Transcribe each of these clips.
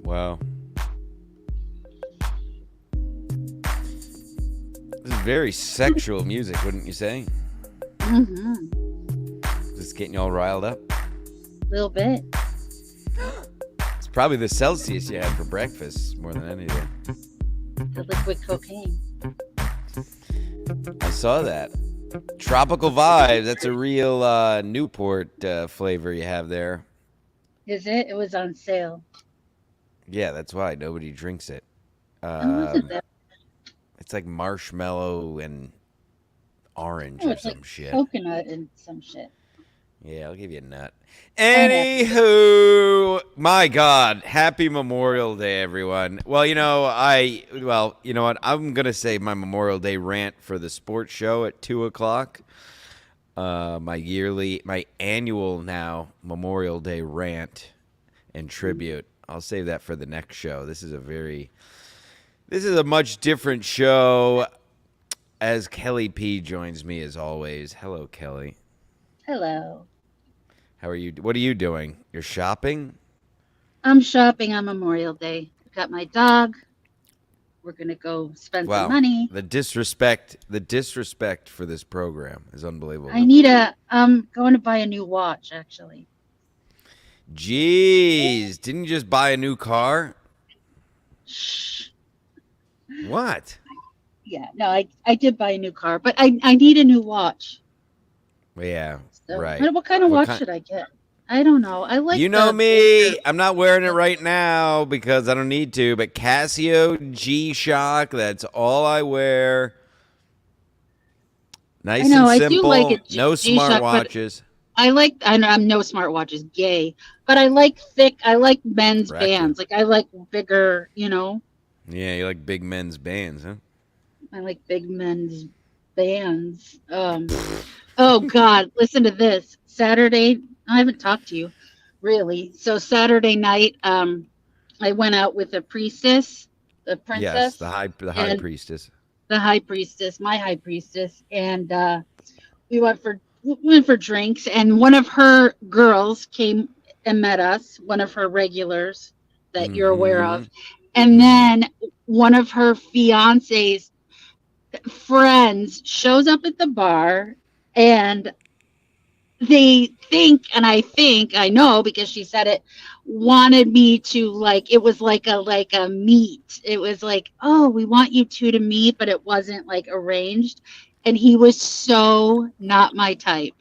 Wow. This is very sexual music, wouldn't you say? Mm-hmm. Just getting you all riled up. A little bit. It's probably the Celsius you had for breakfast more than anything. The liquid cocaine. I saw that. Tropical vibes. That's a real Newport flavor you have there. Is it? It was on sale. Yeah, that's why nobody drinks it. How was it Um, that? it's like marshmallow and orange Oh, or it's like some shit. coconut and some shit. Yeah, I'll give you a nut. Pineapple. Anywho, my God, happy Memorial Day, everyone. Well, you know what? I'm gonna save my Memorial Day rant for the sports show at 2 o'clock. My annual now Memorial Day rant and tribute. I'll save that for the next show. This is a much different show. As Kelly P joins me as always. Hello, Kelly. Hello. How are you? What are you doing? You're shopping? I'm shopping on Memorial Day. Got my dog. We're gonna go spend some Wow. money. The disrespect for this program is I unbelievable. need a. I'm going to buy a new watch actually. Jeez, didn't you just buy a new car? Shh. What? Yeah. No, I did buy a new car, but I need a new watch. Yeah, So right. what kind of What watch kind? should I get? I don't know. I like You know the bigger. me. I'm not wearing it right now because I don't need to, but Casio G-Shock, that's all I wear. I Nice know. and I do like a simple. No G-Shock, but smartwatches. I know I'm no smartwatches, gay, but I like thick. I like men's Attractive. bands. Like I like bigger. Yeah, you like big men's bands, huh? I like big men's bands. Oh God, listen to this. Saturday, I haven't talked to you really. So Saturday night, I went out with a priestess, the Yes, princess, the high and priestess. the high priestess, my high priestess, and we went for drinks. And one of her girls came and met us, one of her regulars that you're aware Mm-hmm. of, and Mm-hmm. then one of her fiance's friends shows up at the bar, and they think, and I know because she said it, wanted me to, like, it was like a meet. It was like, oh, we want you two to meet, but it wasn't like arranged. And he was so not my type.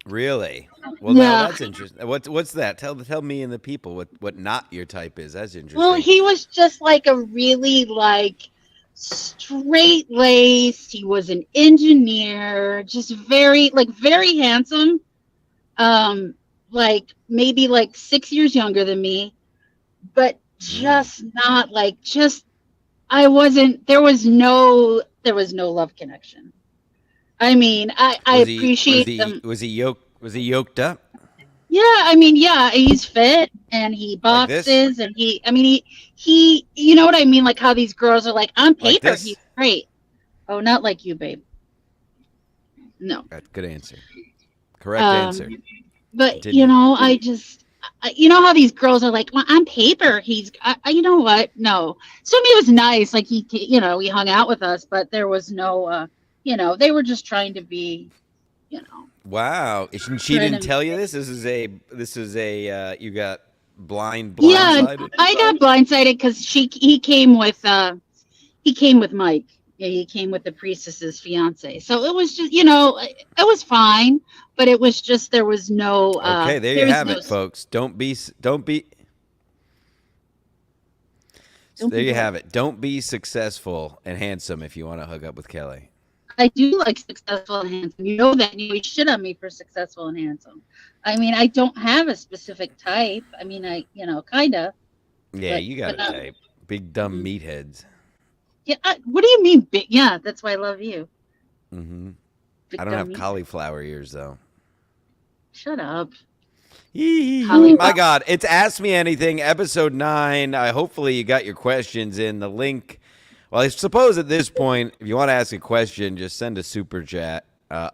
Really? Well, now Yeah. that's interesting. What's that? Tell me and the people what not your type is. That's Well, interesting. he was just like a really like straight laced. He was an engineer, just very handsome. Um, like maybe like 6 years younger than me, but Mm. just not like just I wasn't there was no love connection. I mean, I Was he was appreciate he them. was he yoked up Yeah, I mean, yeah, he's fit and he like this? boxes and I mean, he, you know what I mean? Like how these girls are like, on Like paper, he's this? great. Oh, not like you, babe. No. Good answer. Correct answer. Um, but Continue. you know how these girls are like, well, on paper, you know what? No. So I mean, it was nice. Like he hung out with us, but there was no, they were just trying to be, you know, Wow. She trying didn't to, tell you this? This is a you got yeah, blindsided? I got blindsided because he came with Mike. Yeah, he came with the priestess's fiance. So it was just, it was fine, but it was just Okay, there you have it, folks. don't There be you what? have it. Don't be successful and handsome if you want to hook up with Kelly. I do like successful and handsome. You know that. You shit on me for successful and handsome. I mean, I don't have a specific type. I mean, kind of, Yeah, but you got but a not. type. Big dumb Mhm. meatheads. Yeah. What do you mean, big? Yeah, that's why I love you, Hmm. I big don't have dummy. cauliflower ears though. Shut up, My cauliflower. God, it's Ask Me Anything, episode 9. Hopefully you got your questions in the link. Well, I suppose at this point, if you want to ask a question, just send a super chat. Can I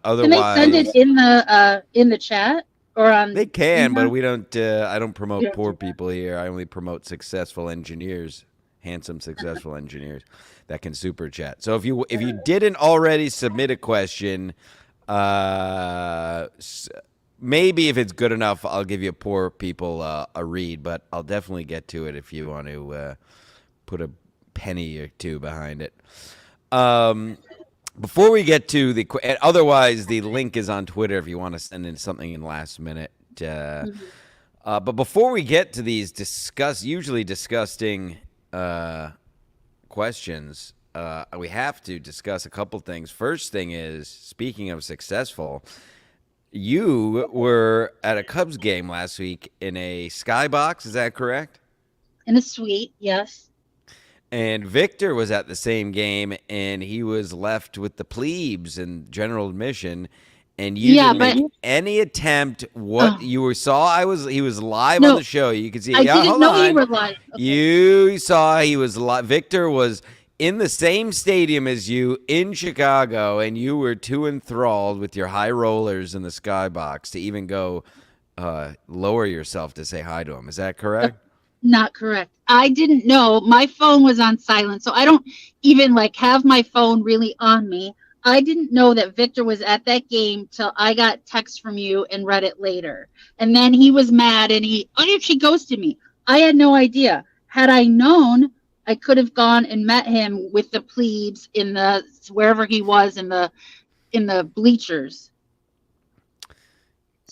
send it Otherwise, in the chat? or on They can, but Email? we don't. I don't You promote don't poor do that. people here. I only promote successful engineers, handsome, successful engineers that can super chat. So if you didn't already submit a question, uh, s- maybe if it's good enough, I'll give you poor people a read. But I'll definitely get to it if you want to put a penny or two behind it. Um, Before we get to and otherwise the link is on Twitter if you want to send in something in last minute. Mhm. But before we get to these usually disgusting questions, we have to discuss a couple things. First thing is, speaking of successful, you were at a Cubs game last week in a skybox. Is that correct? In a suite, yes. And Victor was at the same game, and he was left with the plebes and general admission. And you Yeah, didn't but make any attempt. What oh, you saw, he was live on no, the show. You could see. I Yeah, didn't hold know you on. were live. Okay. You saw he was live. Victor was in the same stadium as you in Chicago, and you were too enthralled with your high rollers in the skybox to even go lower yourself to say hi to him. Is that correct? Not correct. I didn't know. My phone was on silent, so I don't even like have my phone really on me. I didn't know that Victor was at that game till I got text from you and read it later. And then he was mad and she ghosted me. I had no idea. Had I known, I could have gone and met him with the plebes in the wherever he was in the bleachers.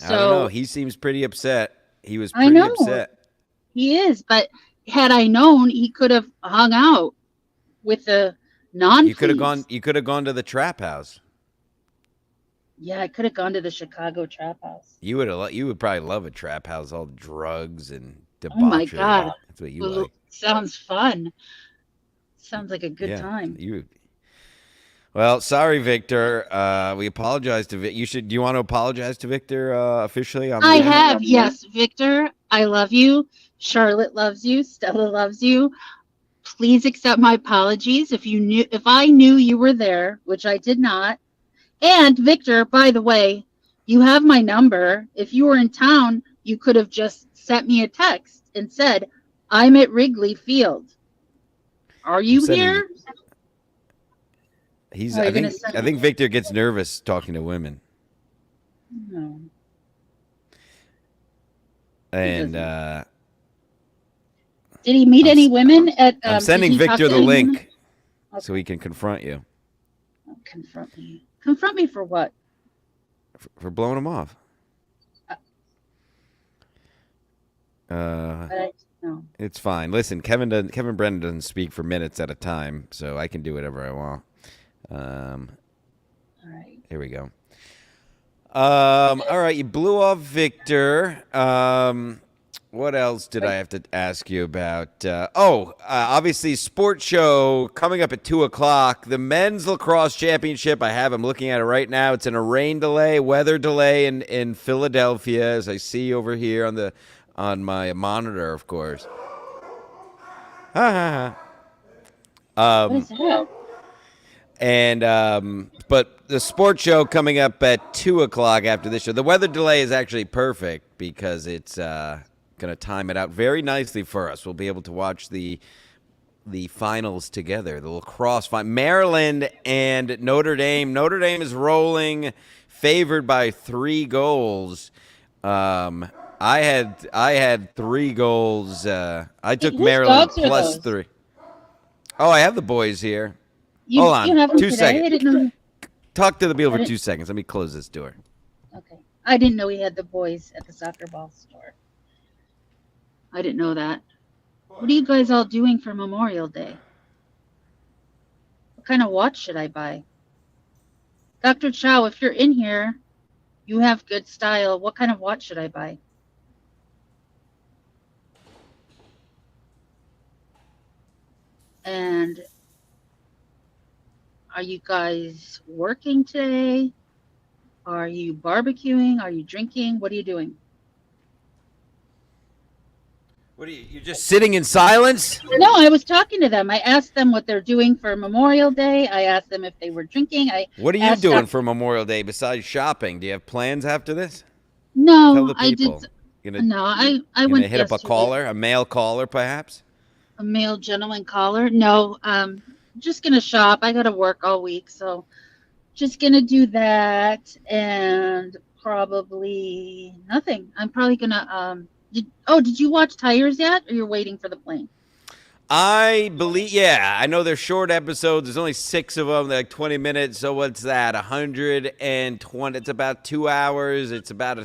I don't know. So He seems pretty upset. He was I pretty know upset. he is, but had I known, he could have hung out with the You could have gone. non-plebes. You could have gone to the trap house. Yeah, I could have gone to the Chicago Trap House. You would have. You would probably love a trap house, all drugs and Oh my debauchery. God. That's what you Well, like. sounds fun. Sounds like a good Yeah, time. you. Well, sorry, Victor. We apologize to Vic. You should. Do you want to apologize to Victor officially on I the air? have, yes, Victor, I love you. Charlotte loves you. Stella loves you. Please accept my apologies if I knew you were there, which I did not. And Victor, by the way, you have my number. If you were in town, you could have just sent me a text and said, "I'm at Wrigley Field. Are I'm you sending. here?" He's. Are I you gonna think. send? I think Victor gets nervous talking to women, No, he and doesn't. Did he meet I'm. any women at? I'm Did sending he talk Victor to the any women? link so Okay, he can confront you confront me. Confront me for what? for blowing him off. Uh, Uh, no. It's fine. Listen, Kevin Brennan doesn't speak for minutes at a time, so I can do whatever I want. Um, All right. Here we go. All right, you blew off Victor. What else did I have to ask you about? Obviously, sports show coming up at 2:00. The men's lacrosse championship. I'm looking at it right now. It's in a rain delay, weather delay in Philadelphia, as I see over here on my monitor, of course. Ha ha ha. What is that? But the sports show coming up at 2:00 after this show. The weather delay is actually perfect because it's going to time it out very nicely for us. We'll be able to watch the finals together. The lacrosse Maryland and Notre Dame. Notre Dame is rolling, favored by 3 goals. I had 3 goals. I took Whose Maryland dogs are plus those? 3. Oh, I have the boys here. You Hold you on, have them 2 today? seconds. I didn't know. Talk to the people I for didn't, 2 seconds. Let me close this door. okay. I didn't know he had the boys at the soccer ball store. I didn't know that. What are you guys all doing for Memorial Day? What kind of watch should I buy? Dr. Chow, if you're in here, you have good style. What kind of watch should I buy? And are you guys working today? Are you barbecuing? Are you drinking? What are you doing? What are you? You're just sitting in silence? No, I was talking to them. I asked them what they're doing for Memorial Day. I asked them if they were drinking. I What are you asked doing Dr. for Memorial Day besides shopping? Do you have plans after this? Tell No, the I did. people. You gonna No, I you gonna went hit up a yesterday. caller, a male caller, perhaps? A male gentleman caller. No, just gonna shop. I gotta work all week, so just gonna do that and probably nothing. I'm probably gonna did you watch Tires yet, or you're waiting for the plane? I believe, yeah, I know they're short episodes. There's only 6 of them. They're like 20 minutes. So what's that? 120. It's about 2 hours. It's about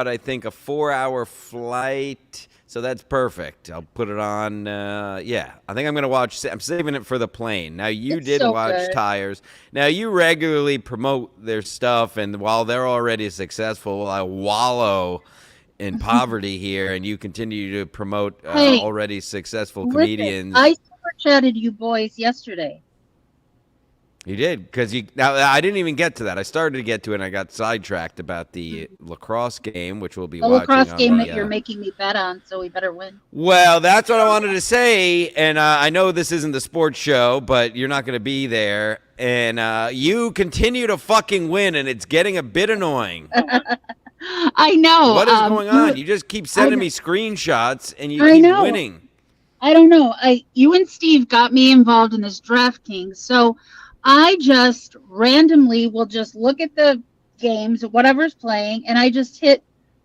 I think a 4-hour flight. So that's perfect. I'll put it on. Yeah, I think I'm gonna watch. I'm saving it for the plane. Now you It's did so watch good. Tires. Now you regularly promote their stuff, and while they're already successful, I wallow in poverty here, and you continue to promote Hey, already successful listen, I comedians. super chatted you boys yesterday. You did because you. Now I didn't even get to that. I started to get to it, and I got sidetracked about the lacrosse game, which we'll be The watching lacrosse on game the. that you're making me bet on, so we better win. Well, that's what I wanted to say, and I know this isn't the sports show, but you're not going to be there, and you continue to fucking win, and it's getting a bit annoying. I know. What is going on? You just keep I sending me screenshots, and you I keep know. winning. I don't know. You and Steve got me involved in this DraftKings, so I just randomly will just look at the games, whatever's playing, and I just hit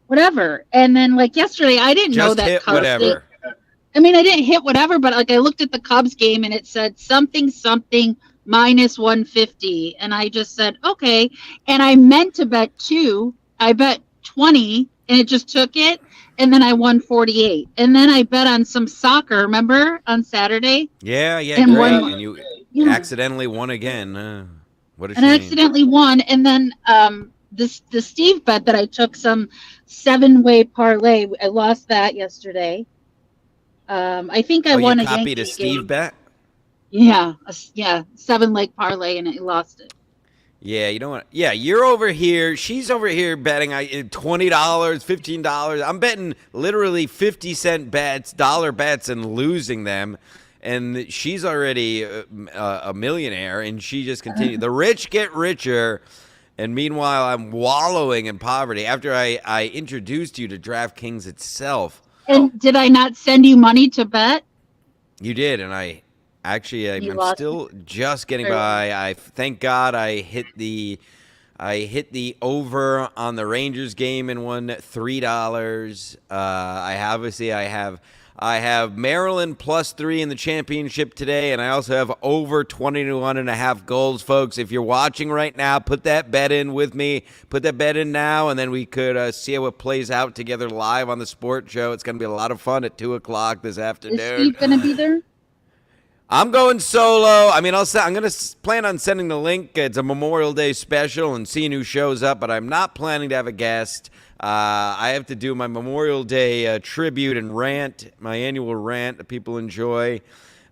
whatever. And then like yesterday, I didn't know Just that hit Cubs. whatever. I mean, I didn't hit whatever, but like I looked at the Cubs game and it said something something minus 150, and I just said okay. And I meant to bet two. I bet 20, and it just took it. And then I won 48. And then I bet on some soccer, remember, on Saturday, Yeah, yeah, and great. won. And you Yeah, accidentally won again. What a and I shame. accidentally won. And then the Steve bet that I took some 7-way parlay. I lost that yesterday. I think I Oh, you won a copied a Yankee Steve game. bet? Yeah, yeah, 7-leg parlay, and I lost it. Yeah, you know what? Yeah, you're over here. She's over here betting $20, $15. I'm betting literally 50-cent bets, dollar bets, and losing them. And she's already a millionaire, and she just continues. The rich get richer, and meanwhile, I'm wallowing in poverty. After I introduced you to DraftKings itself, And did I not send you money to bet? you did, and I actually You I'm lost still just getting very well. by. I thank God I hit the over on the Rangers game and won $3. I have Maryland +3 in the championship today, and I also have over 21.5 goals, folks. If you're watching right now, put that bet in with me. Put that bet in now, and then we could see how it plays out together live on the sports show. It's going to be a lot of fun at 2 o'clock this Is afternoon. Steve going to be there? I'm going solo. I mean, I'm going to plan on sending the link. It's a Memorial Day special and seeing who shows up, but I'm not planning to have a guest. I have to do my Memorial Day tribute and rant, my annual rant that people enjoy.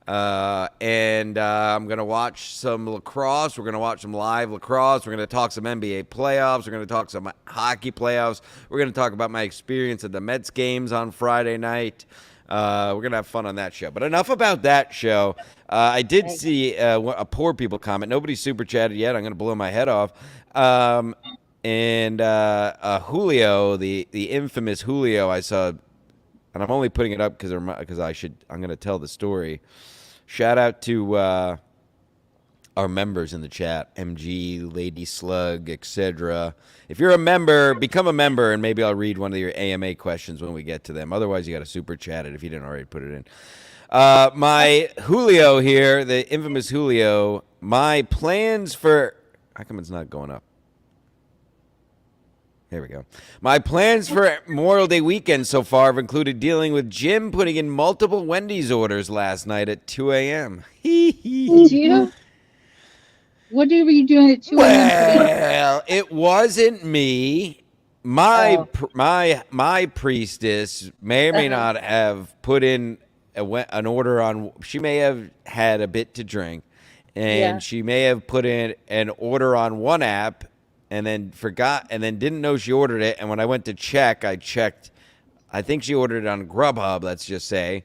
And I'm going to watch some lacrosse. We're going to watch some live lacrosse. We're going to talk some NBA playoffs. We're going to talk some hockey playoffs. We're going to talk about my experience at the Mets games on Friday night. We're going to have fun on that show. But enough about that show. I did see a poor people comment. Nobody super chatted yet. I'm going to blow my head off. And Julio, the infamous Julio, I saw, and I'm only putting it up because I'm going to tell the story. Shout out to our members in the chat, MG, Lady Slug, etc. If you're a member, become a member, and maybe I'll read one of your AMA questions when we get to them. Otherwise, you got to super chat it if you didn't already put it in. My Julio here, the infamous Julio, my plans for... How come it's not going up? There we go. My plans for Memorial Day weekend so far have included dealing with Jim putting in multiple Wendy's orders last night at 2 a.m. Gina? What were you doing at 2 a.m. Well, it wasn't me. My priestess may or may not have put in an order on. She may have had a bit to drink, and she may have put in an order on one app, and then forgot, and then didn't know she ordered it. And when I went to check, I checked. I think she ordered it on Grubhub. Let's just say.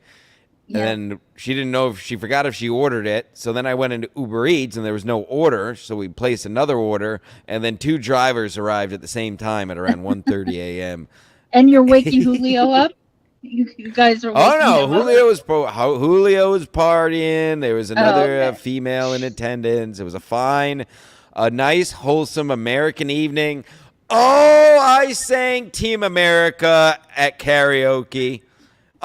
And Yeah. then she didn't know if she forgot if she ordered it. So then I went into Uber Eats and there was no order. So we placed another order. And then 2 drivers arrived at the same time at around 1:30 a.m. And you're waking Julio up? You guys are Oh waking no, him up? Julio was partying. There was another Okay. female in attendance. It was a nice, wholesome American evening. Oh, I sang Team America at karaoke.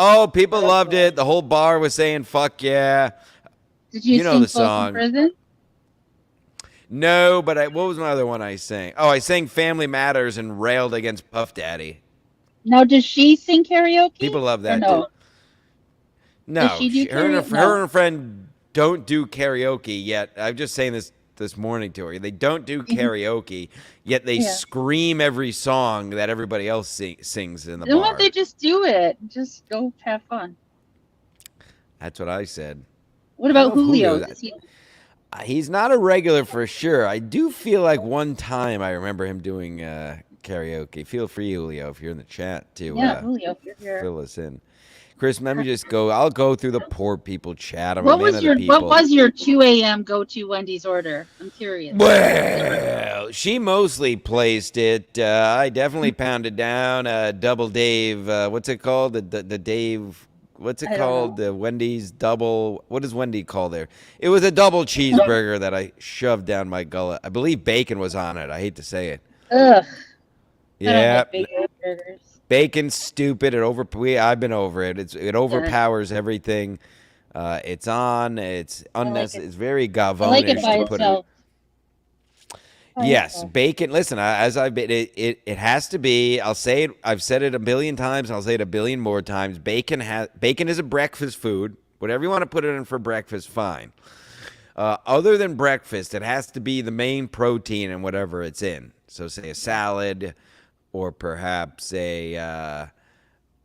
Oh, people loved it. The whole bar was saying "fuck yeah." Did you You know sing the Folsom song. Prison? No, but what was my other one I sang? Oh, I sang "Family Matters" and railed against Puff Daddy. Now, does she sing karaoke? People love Or that too. no? Does No, she do her and karaoke? her and her friend don't do karaoke yet. I'm just saying this morning to her. They don't do karaoke yet. They Yeah. scream every song that everybody else sings in the Why bar. don't they just do it? Just go have fun. That's what I said. What I don't about know if Julio? Julio- Does he? He's not a regular for sure. I do feel like one time I remember him doing karaoke. Feel free, Julio, if you're in the chat to Yeah, Julio, if you're here. fill us in. Chris, let me just go. I'll go through the poor people chat. I'm a What man of the people. what was your 2 a.m. go to Wendy's order? I'm curious. Well, she mostly placed it. I definitely pounded down Double Dave. What's it called? The Dave. What's it I don't called? The Wendy's double. What does Wendy call there? It was a double cheeseburger that I shoved down my gullet. I believe bacon was on it. I hate to say it. Ugh. I Yeah, don't like bacon burgers. bacon's stupid. I've been over it. It overpowers everything. It's on. It's unnecessary. It's very I gavonish like it by to put it. itself. Yes, bacon. Listen, as I've been, it has to be. I'll say it. I've said it a billion times. I'll say it a billion more times. Bacon is a breakfast food. Whatever you want to put it in for breakfast, fine. Other than breakfast, it has to be the main protein in whatever it's in. So, say a salad, or perhaps bacon,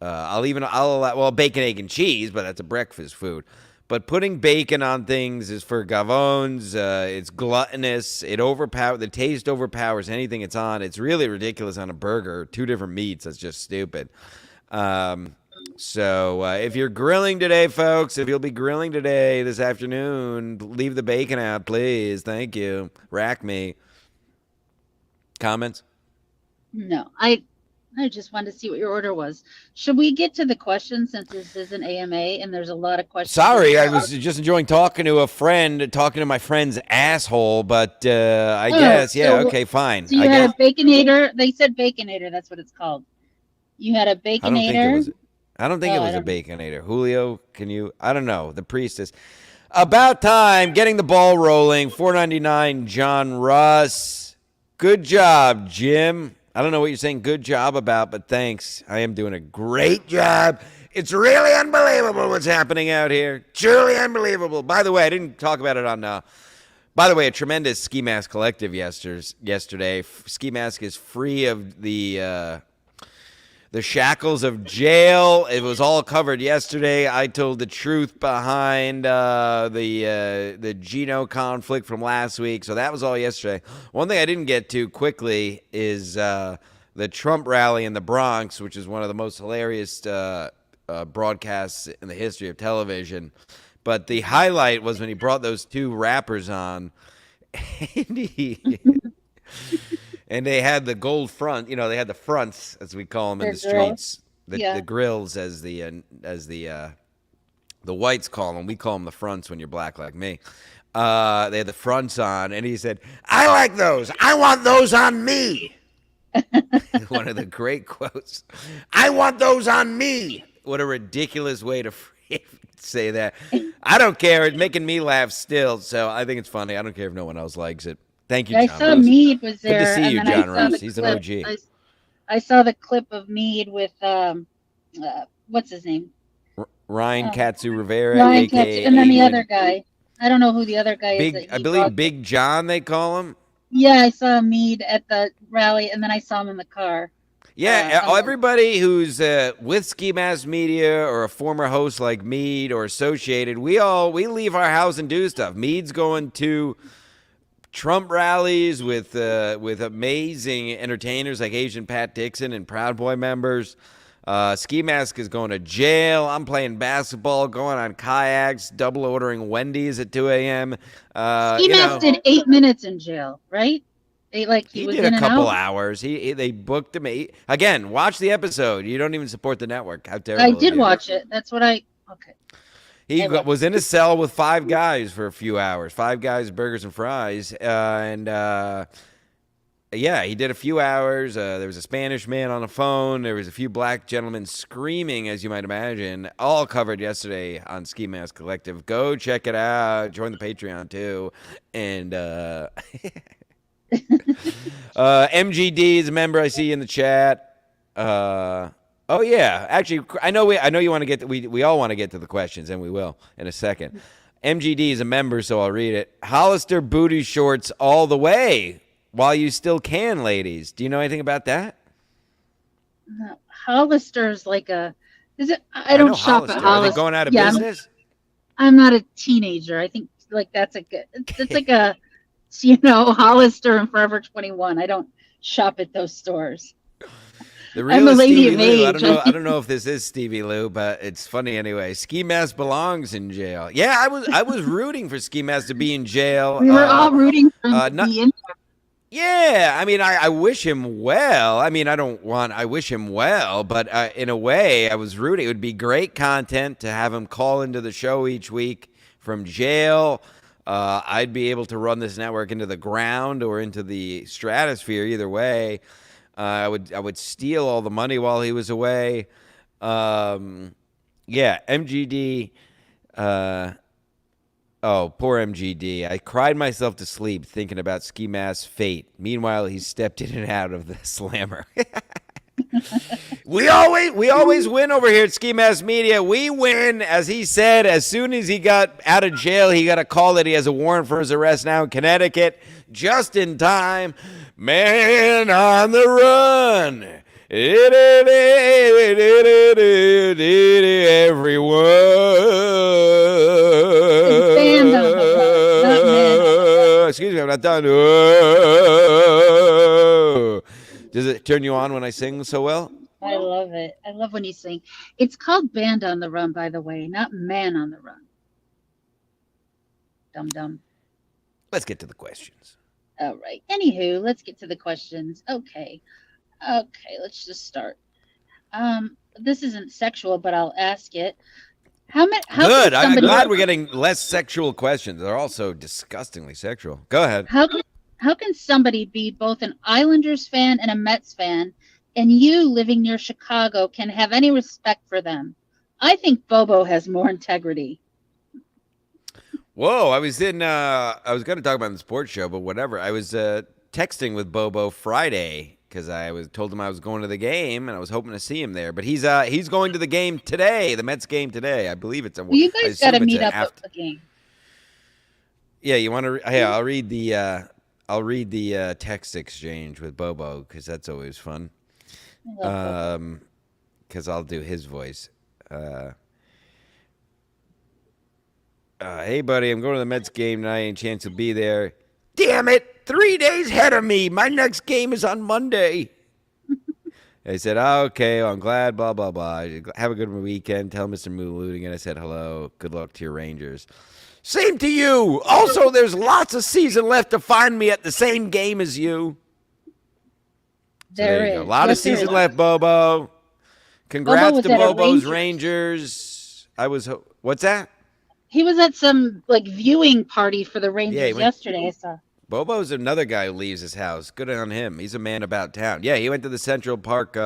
egg, and cheese, but that's a breakfast food. But putting bacon on things is for gavons. It's gluttonous. The taste overpowers anything it's on. It's really ridiculous on a burger. 2 different meats. That's just stupid. So if you're grilling today, folks, if you'll be grilling today this afternoon, leave the bacon out, please. Thank you. Rack me. Comments? No, I just wanted to see what your order was. Should we get to the questions since this is an AMA and there's a lot of questions? Sorry, I was just enjoying talking to my friend's asshole, but I guess, yeah, so- okay, fine. So you I had guess. a Baconator. They said Baconator. That's what it's called. You had a Baconator. I don't think Oh, it I was a don't know. Baconator. Julio, I don't know. The priestess. About time. Getting the ball rolling. $4.99, John Russ. Good job, Jim. I don't know what you're saying good job about, but thanks. I am doing a great job. It's really unbelievable what's happening out here. Truly unbelievable. By the way, I didn't talk about it on by the way, a tremendous Ski Mask Collective yesterday. Ski Mask is free of the shackles of jail. It was all covered yesterday. I told the truth behind the Geno conflict from last week. So that was all yesterday. One thing I didn't get to quickly is the Trump rally in the Bronx, which is one of the most hilarious broadcasts in the history of television. But the highlight was when he brought those 2 rappers on. And they had the gold front, they had the fronts, as we call them in Their the streets, grills. the grills, as the whites call them. We call them the fronts when you're black like me. They had the fronts on, and he said, "I like those. I want those on me." One of the great quotes. I want those on me. What a ridiculous way to say that. I don't care. It's making me laugh still, so I think it's funny. I don't care if no one else likes it. Thank you, I John saw Ross. Mead was Good to there. see and you, then I John saw Ross. the He's an clip. OG. I saw the clip of Mead with what's his name? Ryan Katsu Rivera, Ryan aka Katz, and then the England. other guy. I don't know who the other guy is. Big, that I he believe brought. Big John they call him. Yeah, I saw Mead at the rally, and then I saw him in the car. Yeah, someone- everybody who's with Ski Mask Media or a former host like Mead or associated, we leave our house and do stuff. Mead's going to Trump rallies with amazing entertainers like Asian Pat Dixon and Proud Boy members. Ski Mask is going to jail. I'm playing basketball, going on kayaks, double ordering Wendy's at 2 a.m. Ski Mask did 8 minutes in jail, right? He was did in a and couple out. hours. They booked him. Again, watch the episode. You don't even support the network. How terrible! I of did you. watch it. That's what I. Okay. Was in a cell with 5 guys for a few hours. 5 guys, burgers and fries, yeah, he did a few hours. There was a Spanish man on the phone. There was a few black gentlemen screaming, as you might imagine. All covered yesterday on Ski Mask Collective. Go check it out. Join the Patreon too. And MGD is a member. I see you in the chat. Oh yeah, actually, I know you want to get. We all want to get to the questions, and we will in a second. MGD is a member, so I'll read it. Hollister booty shorts all the way. While you still can, ladies. Do you know anything about that? Hollister's like a. Is it? I don't shop at Hollister. Are they going out of business? I'm not a teenager. I think that's a good. It's like a, Hollister and Forever 21. I don't shop at those stores. The real Stevie Lou. I don't know if this is Stevie Lou, but it's funny anyway. Ski Mask belongs in jail. Yeah, I was rooting for Ski Mask to be in jail. We were all rooting for him to be in. Yeah, I mean, I wish him well. I mean, I wish him well, but in a way, I was rooting. It would be great content to have him call into the show each week from jail. I'd be able to run this network into the ground or into the stratosphere. Either way, I would steal all the money while he was away. Yeah, MGD. Oh, poor MGD. I cried myself to sleep thinking about Ski Mask's fate. Meanwhile, he stepped in and out of the slammer. We always win over here at Ski Mask Media. We win, as he said, as soon as he got out of jail, he got a call that he has a warrant for his arrest now in Connecticut. Just in time. Man on the run. Everyone. Excuse me, I'm not done. Does it turn you on when I sing so well? I love it. I love when you sing. It's called Band on the Run, by the way, not Man on the Run. Dum-dum. Let's get to the questions. All right. Anywho, let's get to the questions. Okay, let's just start. This isn't sexual, but I'll ask it. Good. I'm glad we're getting less sexual questions. They're all so disgustingly sexual. Go ahead. How can somebody be both an Islanders fan and a Mets fan, and you living near Chicago can have any respect for them? I think Bobo has more integrity. Whoa, I was going to talk about the sports show, but whatever. I was texting with Bobo Friday because I told him I was going to the game and I was hoping to see him there. But he's going to the game today, the Mets game today. I believe it's. You guys got to meet up at the game. Yeah, you want to? Hey, I'll read the text exchange with Bobo because that's always fun. Because I'll do his voice. Hey, buddy, I'm going to the Mets game tonight. Any chance you'll be there? Damn it! 3 days ahead of me. My next game is on Monday. I said, okay, well, I'm glad, blah, blah, blah. Have a good weekend. Tell Mr. Moolooting. I said hello. Good luck to your Rangers. Same to you. Also, there's lots of season left to find me at the same game as you. There is. A lot of season left, Bobo. Congrats to Bobo's Rangers. What's that? He was at some viewing party for the Rangers yesterday. I saw. Bobo's another guy who leaves his house. Good on him. He's a man about town. Yeah, he went to the Central Park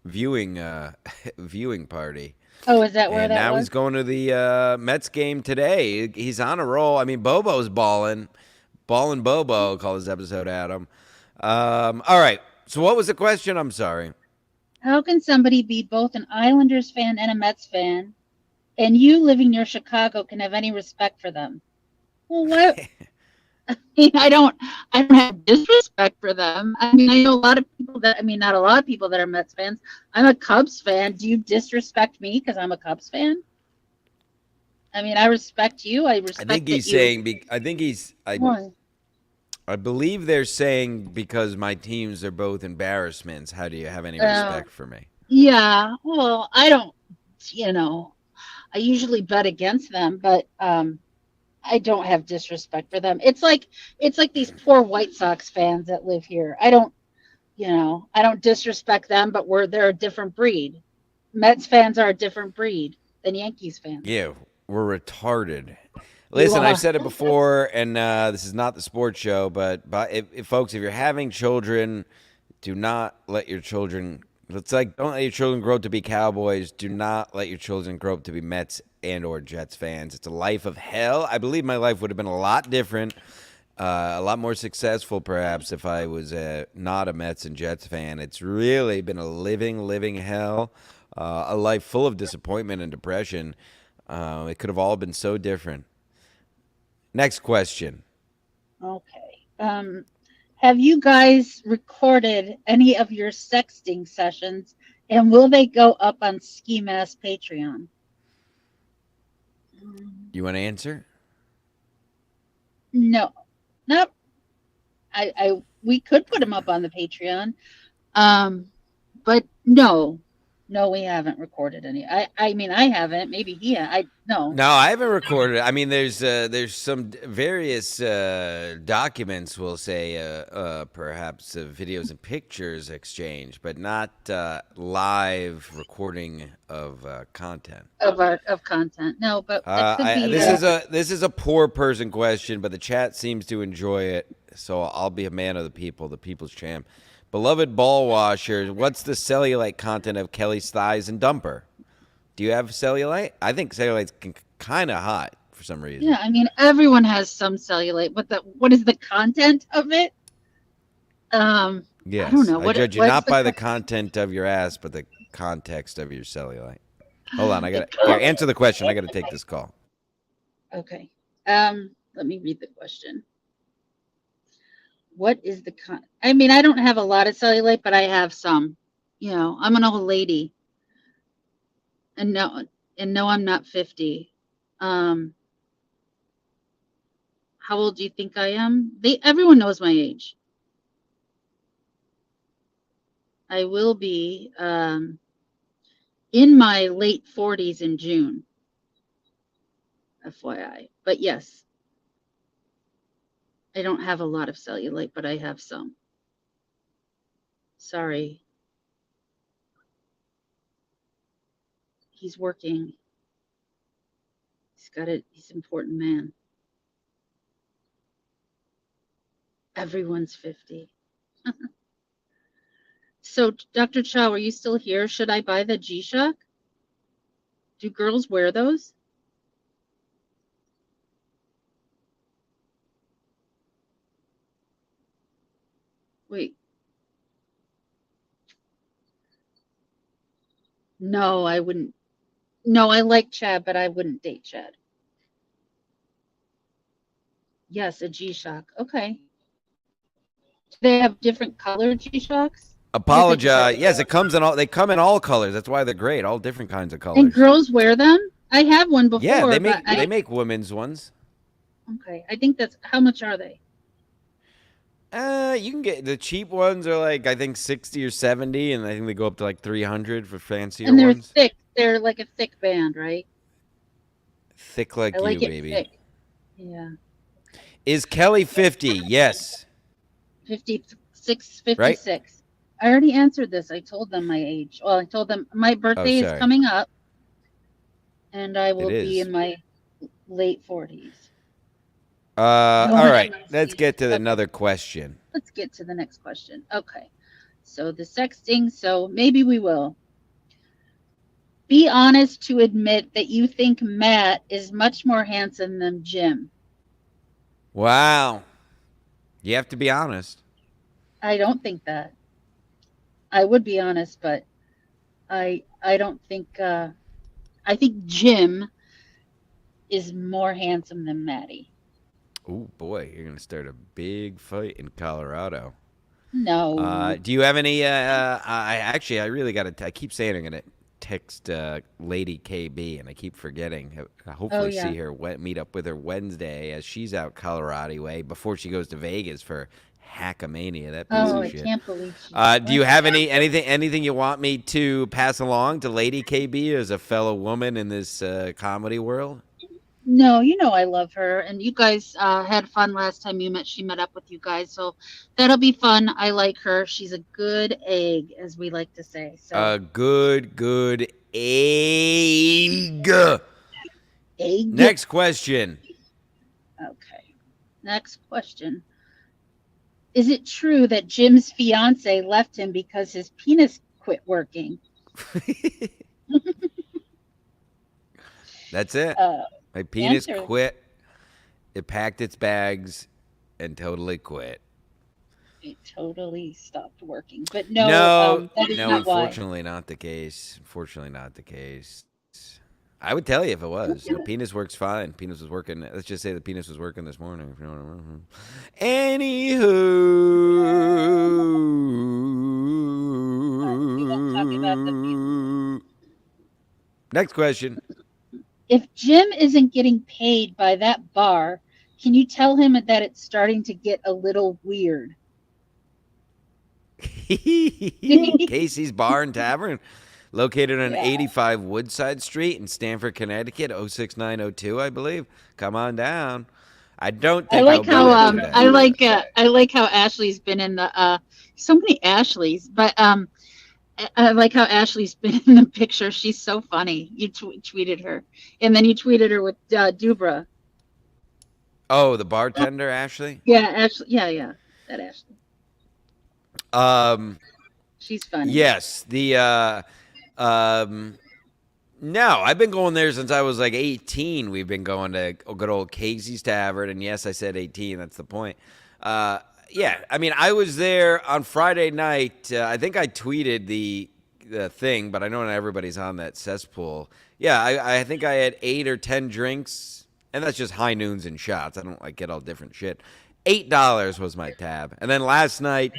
viewing party. Oh, is that where and that now was? He's going to the Mets game today. He's on a roll. I mean, Bobo's balling. Ballin' Bobo, call this episode, Adam. All right. So what was the question? I'm sorry. How can somebody be both an Islanders fan and a Mets fan, and you living near Chicago can have any respect for them? Well, what? I mean, I don't have disrespect for them. I mean, I know a lot of people not a lot of people that are Mets fans. I'm a Cubs fan. Do you disrespect me because I'm a Cubs fan? I mean, I respect you. I think he's saying. I believe they're saying because my teams are both embarrassments. How do you have any respect for me? Yeah. Well, I don't, you know, I usually bet against them, but I don't have disrespect for them. It's like these poor White Sox fans that live here. I don't disrespect them, but they're a different breed. Mets fans are a different breed than Yankees fans. Yeah, we're retarded. You Listen, I've are. said it before, and this is not the sports show, but if folks, if you're having children, do not let your children. It's like don't let your children grow up to be Cowboys. Do not let your children grow up to be Mets and or Jets fans. It's a life of hell. I believe my life would have been a lot different, a lot more successful, perhaps, if I was not a Mets and Jets fan. It's really been a living hell, a life full of disappointment and depression. It could have all been so different. Next question. Okay. Have you guys recorded any of your sexting sessions, and will they go up on Ski Mask Patreon? You want to answer? No, nope. We could put them up on the Patreon, um, but no, we haven't recorded any. I mean, I haven't. Maybe I no. No, I haven't recorded it. I mean, there's some various documents, we'll say, perhaps videos and pictures exchanged, but not live recording of content. Of content. No, but that could be. This is a poor person question, but the chat seems to enjoy it, so I'll be a man of the people, the people's champ. Beloved ball washer, what's the cellulite content of Kelly's thighs and dumper? Do you have cellulite? I think cellulite's kind of hot for some reason. Yeah, I mean, everyone has some cellulite. What is the content of it? Yes, I don't know. I judge you not by the content of your ass, but the context of your cellulite. Hold on, answer the question. I gotta take this call. Okay. Let me read the question. What is the I mean, I don't have a lot of cellulite, but I have some. I'm an old lady. And no, I'm not 50. How old do you think I am? Everyone knows my age. I will be in my late 40s in June. FYI. But yes, I don't have a lot of cellulite, but I have some. Sorry. He's working. He's got it. He's an important man. Everyone's 50. So, Dr. Chow, are you still here? Should I buy the G-Shock? Do girls wear those? Wait. No, I wouldn't. No, I like Chad, but I wouldn't date Chad. Yes, a G-Shock. Okay. Do they have different color G-Shocks? Apologize. Yes, it comes in all. They come in all colors. That's why they're great. All different kinds of colors. And girls wear them? I have one before. Yeah, they make women's ones. Okay, I think how much are they? You can get the cheap ones are like I think 60 or 70, and I think they go up to like 300 for fancier and they're ones. Thick. They're like a thick band, right? Thick like I like you, it baby. Thick. Yeah. Is Kelly 50? Yes. 56. Right? I already answered this. I told them my age. Well, I told them my birthday is coming up, and I will be in my late 40s. All right. Let's get to another question. Let's get to the next question. Okay. So the sexting. So maybe we will. Be honest to admit that you think Matt is much more handsome than Jim. Wow. You have to be honest. I don't think that. I would be honest, but I don't think I think Jim is more handsome than Maddie. Oh boy, you're gonna start a big fight in Colorado. No. Do you have any? I really got to. I keep saying I'm gonna text Lady KB, and I keep forgetting. I hopefully see her meet up with her Wednesday as she's out Colorado way before she goes to Vegas for hackamania. That piece Oh, of I shit. can't believe she. Do you have anything you want me to pass along to Lady KB as a fellow woman in this comedy world? No, you know I love her, and you guys had fun last time you met. She met up with you guys, so that'll be fun. I like her. She's a good egg, as we like to say. So A good egg. egg. Next question. Okay. Next question. Is it true that Jim's fiance left him because his penis quit working? That's it. Uh, My penis answer. quit. It packed its bags and totally quit. It totally stopped working. But no, No, that is no, not why. unfortunately not the case. Unfortunately not the case. I would tell you if it was. The penis works fine. Penis was working. Let's just say the penis was working this morning. If you know what I mean. We won't talk about the penis. Anywho. Next question. If Jim isn't getting paid by that bar, can you tell him that it's starting to get a little weird? Casey's Bar and Tavern, located on Yeah. 85 Woodside Street in Stamford, Connecticut, 06902, I believe. Come on down. I don't think I'll be there today. I like how Ashley's been in the so many Ashleys, but I like how Ashley's been in the picture. She's so funny. You tweeted her, and then you tweeted her with Dubra. Oh, the bartender, Ashley? Yeah, Ashley. Yeah, that Ashley. She's funny. Yes. No, I've been going there since I was like 18. We've been going to good old Casey's Tavern, and yes, I said 18. That's the point. Yeah, I mean, I was there on Friday night. I think I tweeted the thing, but I know not everybody's on that cesspool. Yeah, I think I had 8 or 10 drinks, and that's just high noons and shots. I don't like get all different shit. $8 was my tab, and then last night.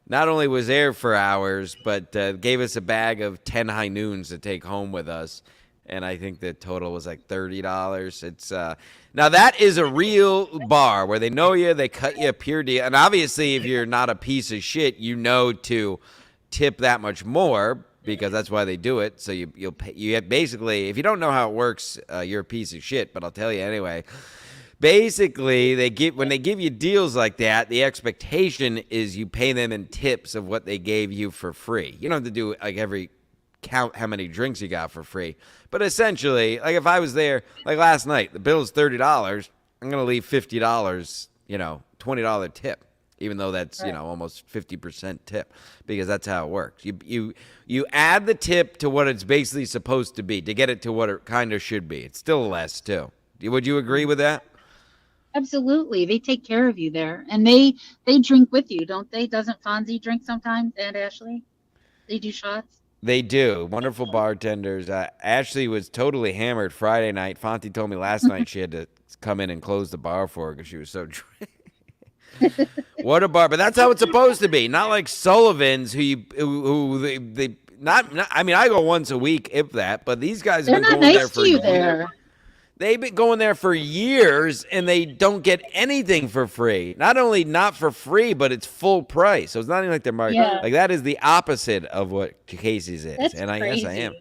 Not only was there for hours, but gave us a bag of 10 high noons to take home with us. And I think the total was like $30. It's now that is a real bar where they know you, they cut you a pure deal. And obviously, if you're not a piece of shit, you know to tip that much more because that's why they do it. So you'll pay, you have basically, if you don't know how it works, you're a piece of shit. But I'll tell you anyway. Basically, when they give you deals like that, the expectation is you pay them in tips of what they gave you for free. You don't have to do like every count how many drinks you got for free. But essentially, like if I was there, like last night, the bill is $30. I'm gonna leave $50, $20 tip, even though that's almost 50% tip, because that's how it works. You add the tip to what it's basically supposed to be to get it to what it kind of should be. It's still less too. Would you agree with that? Absolutely. They take care of you there, and they drink with you, don't they? Doesn't Fonzie drink sometimes? And Ashley, they do shots. They do. Wonderful bartenders. Ashley was totally hammered Friday night. Fonzie told me last night she had to come in and close the bar for her because she was so drunk. What a bar! But that's how it's supposed to be. Not like Sullivan's, they not. I mean, I go once a week, if that. But these guys have They're been not going nice there for to you years. there. They've been going there for years, and they don't get anything for free. Not only not for free, but it's full price. So it's not even like they're marketing. Yeah. Like that is the opposite of what Casey's is. That's and crazy. Yes,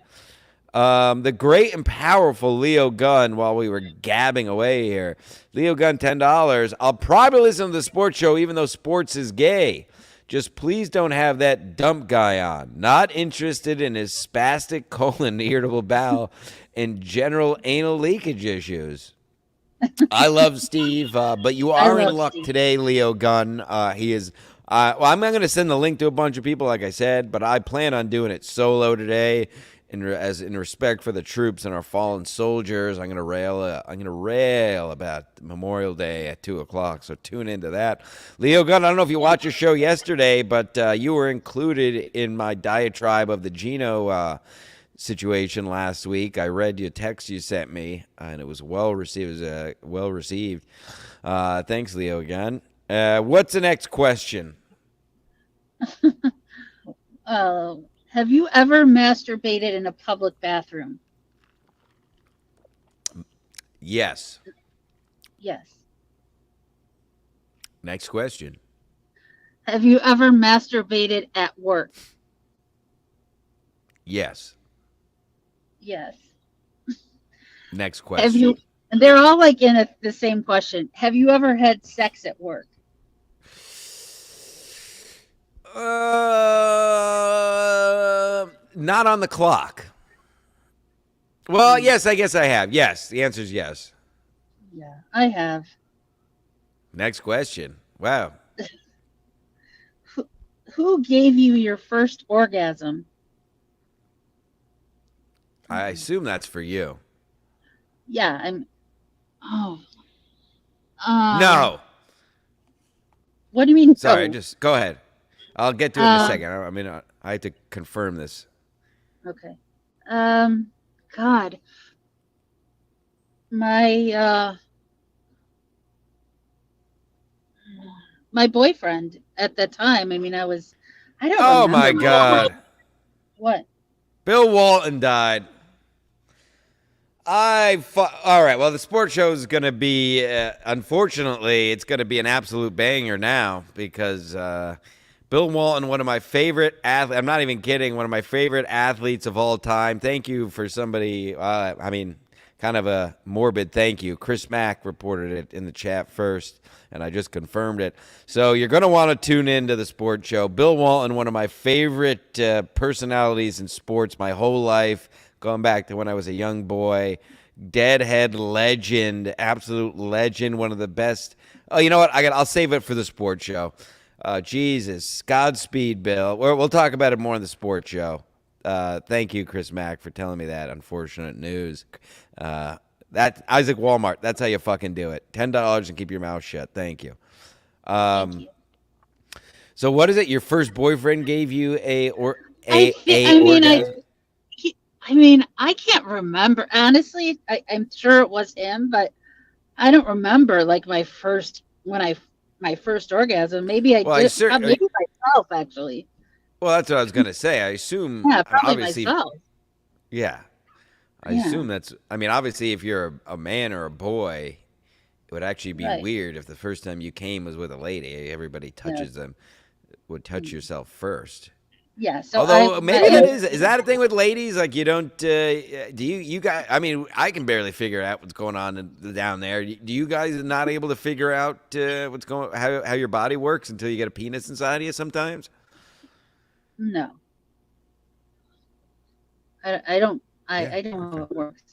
I am. The great and powerful Leo Gunn, while we were gabbing away here. Leo Gunn, $10. I'll probably listen to the sports show even though sports is gay. Just please don't have that dump guy on. Not interested in his spastic colon, irritable bowel, and general anal leakage issues. I love Steve, but you are in luck today, Leo Gunn. He is... well, I'm not going to send the link to a bunch of people, like I said, but I plan on doing it solo today. In respect for the troops and our fallen soldiers, I'm gonna rail about Memorial Day at 2:00. So tune into that. Leo Gunn, I don't know if you watched your show yesterday, but you were included in my diatribe of the Gino situation last week. I read your text you sent me, and it was well received. Thanks, Leo Gunn. What's the next question? Have you ever masturbated in a public bathroom? Yes. Yes. Next question. Have you ever masturbated at work? Yes. Yes. Next Have question. you, and they're all like in the same question. Have you ever had sex at work? Not on the clock. Well, Hmm. yes, I guess I have. Yes, the answer is yes. Yeah, I have. Next question. Wow. Who, who gave you your first orgasm? I Hmm. assume that's for you. Yeah, I'm. Oh, um, No. what do you mean? Sorry, No. just go ahead. I'll get to it in a Um, second. I have to confirm this. okay. Um, God, my my boyfriend at that time. I mean, I don't Oh my remember my God. what. Bill Walton died. All right. Well, the sports show is going to be, unfortunately, it's going to be an absolute banger now because Bill Walton, one of my favorite athletes. I'm not even kidding. One of my favorite athletes of all time. Thank you for somebody. Kind of a morbid thank you. Chris Mack reported it in the chat first, and I just confirmed it. So you're going to want to tune in to the sports show. Bill Walton, one of my favorite personalities in sports my whole life, going back to when I was a young boy. Deadhead legend, absolute legend, one of the best. Oh, you know what? I'll save it for the sports show. Jesus, Godspeed, Bill. We'll talk about it more in the sports show. Thank you, Chris Mack, for telling me that unfortunate news. That Isaac Walmart. That's how you fucking do it. $10 and keep your mouth shut. Thank you. Thank Um, you. so what is it? Your first boyfriend gave you a I mean, orgasm? I mean, I can't remember honestly. I'm sure it was him, but I don't remember like my first orgasm. Maybe I Well, I did. cer- Maybe myself actually. well, that's what I was gonna say. I assume, Yeah, probably obviously, myself. yeah. I Yeah, assume that's. I mean, obviously, if you're a man or a boy, it would actually be right. weird if the first time you came was with a lady. Everybody Yeah, touches them. Would touch yourself first. yeah. So I, Although maybe that I is that a thing with ladies? Like you don't do you guys? I mean, I can barely figure out what's going on down there. Do you guys not able to figure out what's going how your body works until you get a penis inside of you? Sometimes no, I don't. yeah, I don't know okay. how it works.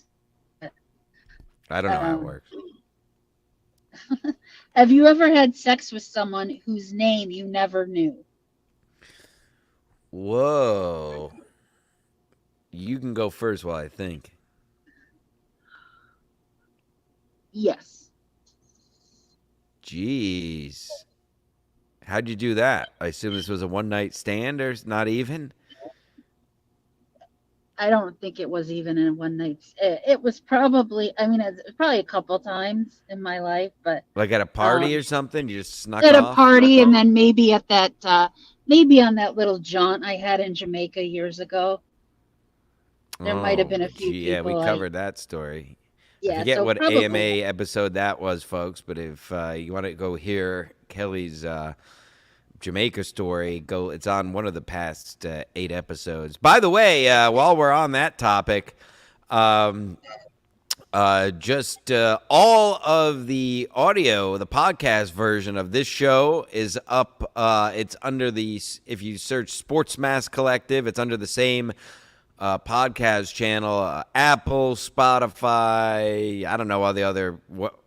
I don't know how it Um, works. have you ever had sex with someone whose name you never knew? Whoa, you can go first while I think. Yes. Jeez, how'd you do that? I assume this was a one night stand or not even. I don't think it was even in one night. It was probably, I mean, it's probably a couple times in my life, but Like at a party or um, something, you just snuck at a off. party, and then maybe at that, maybe on that little jaunt I had in Jamaica years ago. There might have Oh, been a few gee, yeah, we people. covered that story. I Yeah, forget so what probably, AMA episode that was, folks. But if you want to go hear Kelly's Jamaica story, go. It's on one of the past 8 episodes. By the way, while we're on that topic, um, just all of the audio, the podcast version of this show is up. It's under the, if you search Sports Mass Collective, it's under the same podcast channel, Apple, Spotify. I don't know all the other.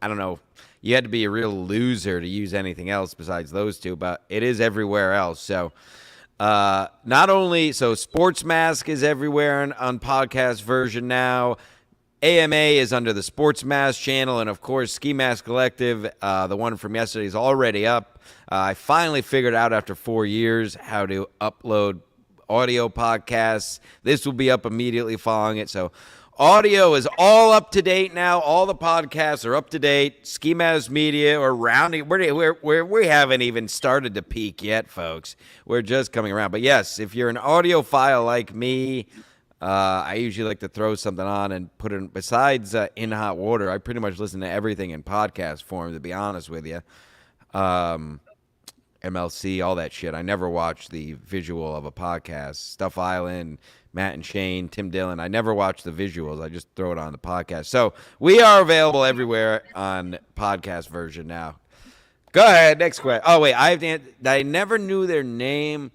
I don't know. You had to be a real loser to use anything else besides those two, but it is everywhere else. So, not only so, Sports Mask is everywhere on podcast version now. AMA is under the Sports Mask channel, and of course, Ski Mask Collective, the one from yesterday, is already up. I finally figured out after 4 years how to upload audio podcasts. This will be up immediately following it. So audio is all up to date now. All the podcasts are up to date. Ski Mask Media or rounding. We haven't even started to peak yet, folks. We're just coming around. But yes, if you're an audiophile like me, I usually like to throw something on and put it. Besides In Hot Water, I pretty much listen to everything in podcast form. To be honest with you. Um, MLC, all that shit. I never watched the visual of a podcast. Stuff Island, Matt and Shane, Tim Dillon. I never watch the visuals. I just throw it on the podcast. So we are available everywhere on podcast version now. Go ahead. Next question. Oh, wait. I never knew their name.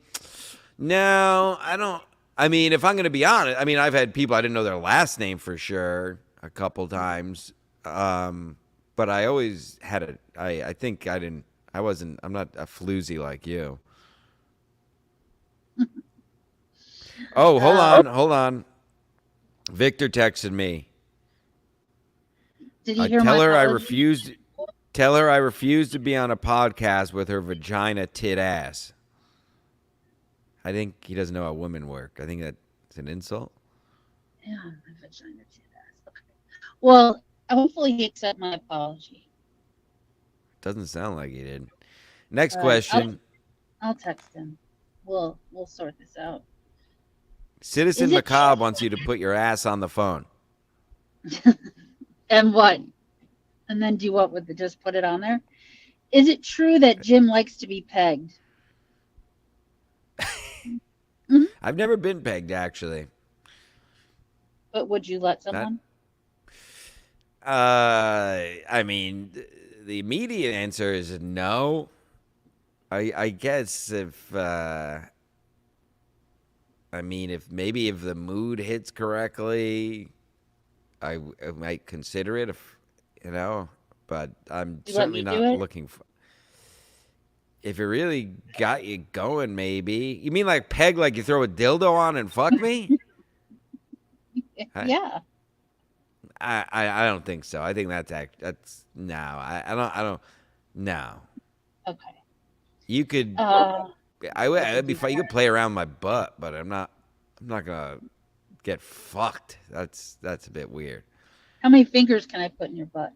No, I don't. I mean, if I'm going to be honest, I mean, I've had people I didn't know their last name for sure a couple times. But I always had it. I think I didn't. I wasn't. I'm not a floozy like you. Oh, hold on. Victor texted me. Did you hear Tell my her I apology? refused. Tell her I refused to be on a podcast with her vagina tit ass. I think he doesn't know how women work. I think that's an insult. Yeah, my vagina did that. Okay. Well, hopefully he accept my apology. Doesn't sound like he did. Next All right, question. I'll text him. We'll sort this out. Citizen Is it Macabre wants you to put your ass on the phone. And what? And then do what with it? Just put it on there? Is it true that Jim likes to be pegged? I've never been pegged, actually. But would you let someone? I mean, the immediate answer is no. I guess if I mean, if the mood hits correctly, I might consider it. If you know, but I'm You let certainly me not do it? looking for. If it really got you going, maybe. You mean like peg, like you throw a dildo on and fuck me? Yeah. I don't think so. I think that's no. I don't. No. Okay. You could. It'd be fun. You could play around my butt, but I'm not gonna get fucked. That's a bit weird. How many fingers can I put in your butt? I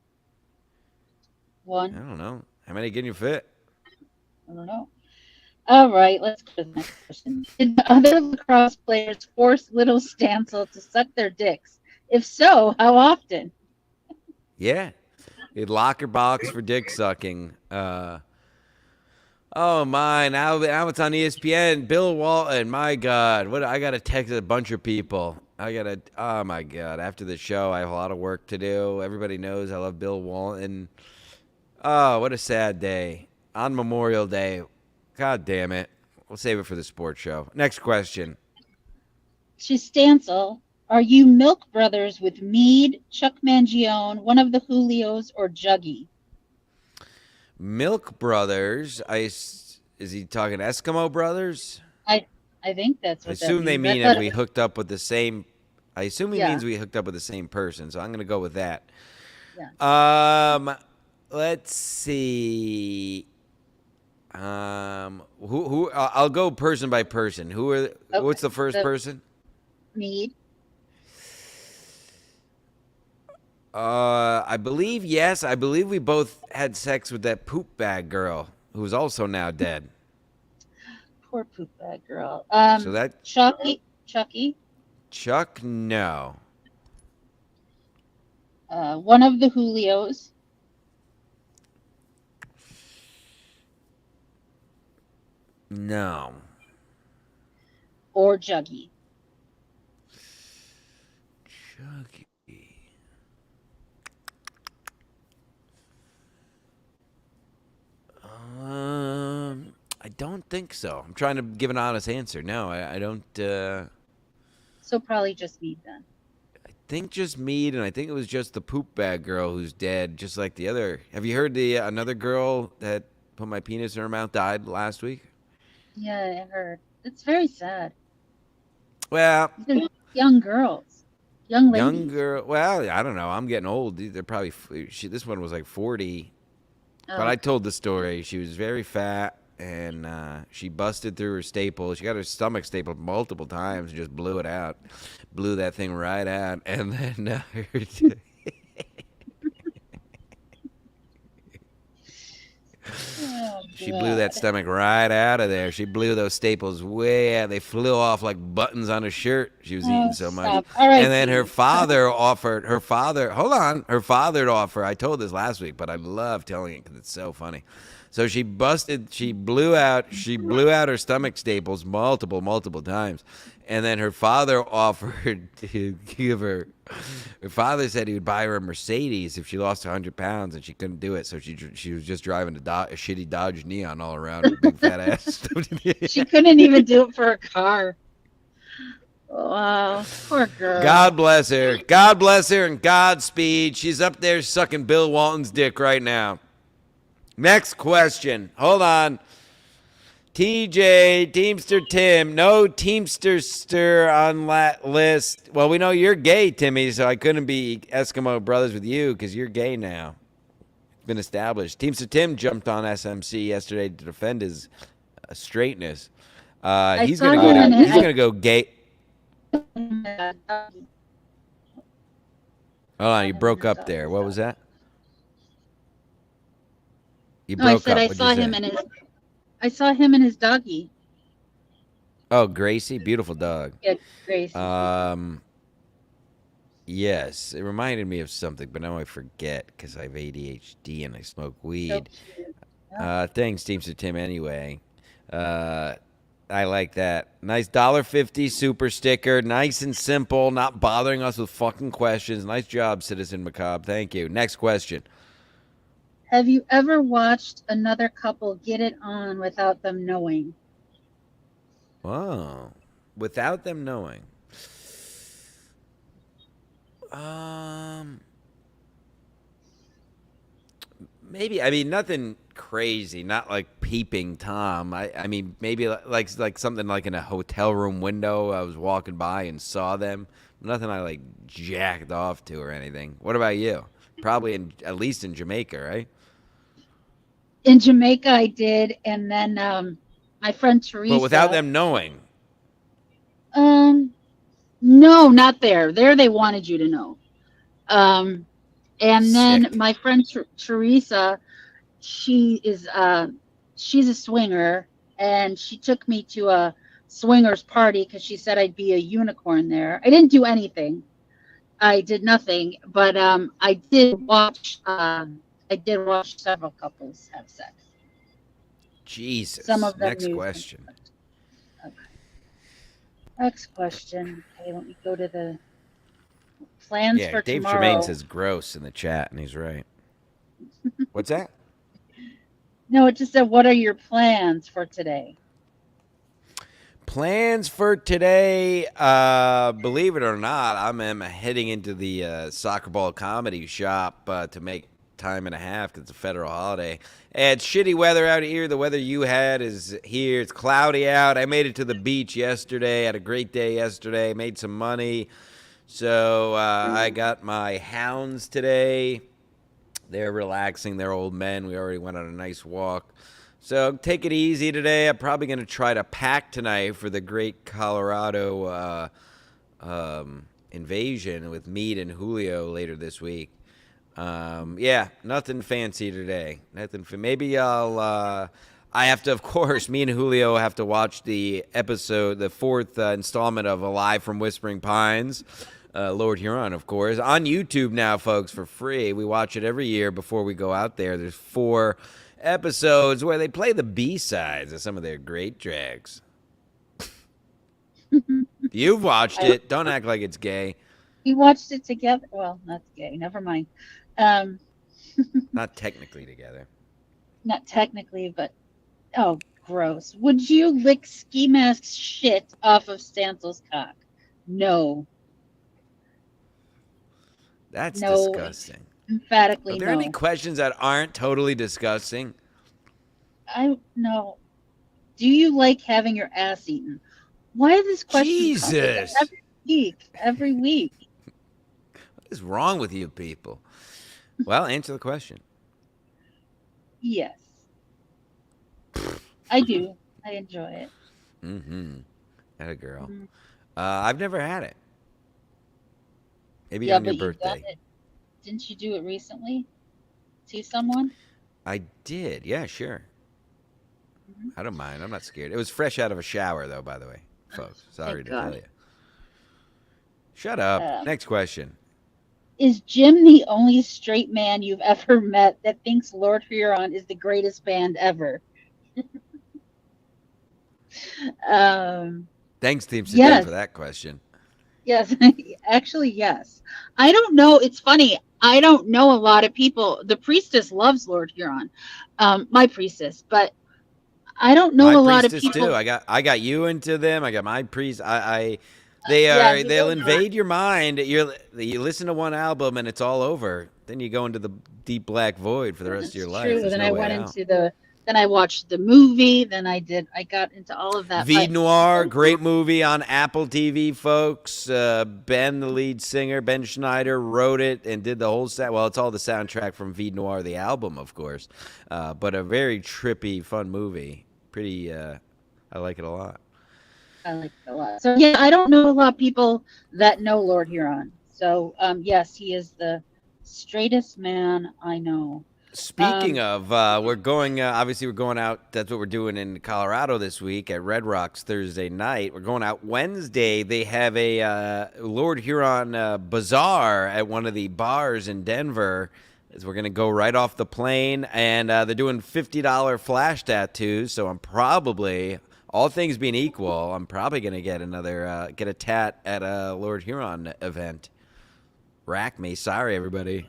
One? don't know. How many can you fit? I don't know. All right, let's go to the next question. Did other lacrosse players force little Stancil to suck their dicks? If so, how often? Yeah. You'd locker box for dick sucking. Oh my! Now it's on ESPN. Bill Walton. My God, what I gotta text a bunch of people. Oh my God! After the show, I have a lot of work to do. Everybody knows I love Bill Walton. Oh, what a sad day on Memorial Day. God damn it. We'll save it for the sports show. Next question. She's Stancil. Are you Milk Brothers with Mead, Chuck Mangione, one of the Julios, or Juggy? Milk Brothers. Is he talking Eskimo Brothers? I think that's I what that assume they means. mean I if thought- we hooked up with the same. I assume he Yeah. means we hooked up with the same person. So I'm gonna go with that. Yeah. Let's see. Who? I'll go person by person. Who are? What's the first person? Mead. I believe yes. I believe we both had sex with that poop bag girl who's also now dead. Poor poop bag girl. So that Chucky. Chuck, no. One of the Julios. No. Or Juggy. Chucky. I don't think so. I'm trying to give an honest answer. No, I don't. So probably just Mead then. I think just Mead, and I think it was just the poop bag girl who's dead, just like the other. Have you heard the another girl that put my penis in her mouth died last week? Yeah, I heard. It's very sad. Well, They're young girls. Young ladies. young girl. Well, I don't know. I'm getting old. They're probably. This one was like 40. But I told the story. She was very fat, and she busted through her staple. She got her stomach stapled multiple times and just blew it out. Blew that thing right out. And then Oh, She blew that stomach right out of there. She blew those staples way out. They flew off like buttons on a shirt. She was eating so much. Stop. All right. And then her father offered, hold on, her father offered, I told this last week, but I love telling it because it's so funny. So she blew out her stomach staples multiple times. And then her father offered to give her father said he would buy her a Mercedes if she lost 100 pounds, and she couldn't do it. So she was just driving a shitty Dodge Neon all around her big fat ass. She couldn't even do it for a car. Wow, poor girl. God bless her. God bless her and Godspeed. She's up there sucking Bill Walton's dick right now. Next question. Hold on. TJ, Teamster Tim, no Teamster on that list. Well, we know you're gay, Timmy, so I couldn't be Eskimo brothers with you because you're gay now. It's been established. Teamster Tim jumped on SMC yesterday to defend his straightness. He's gonna go gay. Hold on, you broke up there. What was that? You broke I said up. I saw him in his. I saw him and his doggy. Oh, Gracie, beautiful dog. Yeah, Gracie. Yes, it reminded me of something, but now I forget because I have ADHD and I smoke weed. Thanks, Teamster Tim. Anyway, I like that. Nice $1.50 super sticker. Nice and simple, not bothering us with fucking questions. Nice job, Citizen Macabre. Thank you. Next question. Have you ever watched another couple get it on without them knowing? Wow. Without them knowing. Maybe. I mean, nothing crazy. Not like peeping Tom. I mean, maybe like something like in a hotel room window. I was walking by and saw them. Nothing I like jacked off to or anything. What about you? Probably at least in Jamaica, right? In Jamaica, I did, and then my friend Teresa. But without them knowing. No, not there. There, they wanted you to know. And then Sick. my friend Teresa, she's a swinger, and she took me to a swingers party because she said I'd be a unicorn there. I didn't do anything. I did nothing, but I did watch. I did watch several couples have sex. Jesus. Some of them Next knew. question. Okay. Next question. Okay, let me go to the plans for Dave tomorrow. Tremaine says gross in the chat, and he's right. What's that? No, it just said, what are your plans for today? Plans for today, believe it or not, I'm heading into the soccer ball comedy shop to make time and a half because it's a federal holiday. It's shitty weather out here. The weather you had is here. It's cloudy out. I made it to the beach yesterday. Had a great day yesterday. Made some money. So I got my hounds today. They're relaxing. They're old men. We already went on a nice walk. So take it easy today. I'm probably going to try to pack tonight for the great Colorado invasion with Meade and Julio later this week. Nothing fancy today. Maybe I have to, of course, me and Julio have to watch the episode, the fourth installment of Alive from Whispering Pines. Lord Huron, of course, on YouTube now, folks, for free. We watch it every year before we go out there. There's 4 episodes where they play the B-sides of some of their great tracks. You've watched it. Don't act like it's gay. We watched it together. Well, that's gay. Never mind. Not technically together. Not technically, but oh, gross. Would you lick Ski Mask's shit off of Stansel's cock? No. That's No. disgusting. Emphatically Are there no. any questions that aren't totally disgusting? No. Do you like having your ass eaten? Why is this question Jesus. every week? Every week. What is wrong with you people? Well, answer the question. Yes. I do. I enjoy it. Mm-hmm. That a girl. Mhm. I've never had it. Maybe Yeah, on your but you've done birthday. it. Didn't you do it recently to someone? I did. Yeah, sure. I don't mind. I'm not scared. It was fresh out of a shower, though, by the way, folks. Sorry Thank to tell God. you. Shut up. Um, Next question. is Jim the only straight man you've ever met that thinks Lord Huron is the greatest band ever? Um, Thanks, Team Sedan, yes, for that question. yes, actually, yes. I don't know. It's funny. I don't know a lot of people. The priestess loves Lord Huron, my priestess, but I don't My know a lot of priestess too. people. I got you into them. I got my priest. Yeah, you they'll both are. invade your mind. You listen to one album and it's all over. Then you go into the deep black void for the rest of your That's life. true. There's Then no I way went out. into then I watched the movie. I got into all of that. Vide But Noir, great movie on Apple TV, folks. Ben, the lead singer, Ben Schneider, wrote it and did the whole set. Well, it's all the soundtrack from Vide Noir, the album, of course. But a very trippy, fun movie. Pretty, I like it a lot. I like it a lot. So yeah, I don't know a lot of people that know Lord Huron. So yes, he is the straightest man I know. Speaking Um, of, we're going. Obviously, we're going out. That's what we're doing in Colorado this week at Red Rocks Thursday night. We're going out Wednesday. They have a Lord Huron bazaar at one of the bars in Denver. As we're gonna go right off the plane, and they're doing $50 tattoos. So I'm probably, all things being equal, I'm probably gonna get get a tat at a Lord Huron event. Rack me, sorry everybody.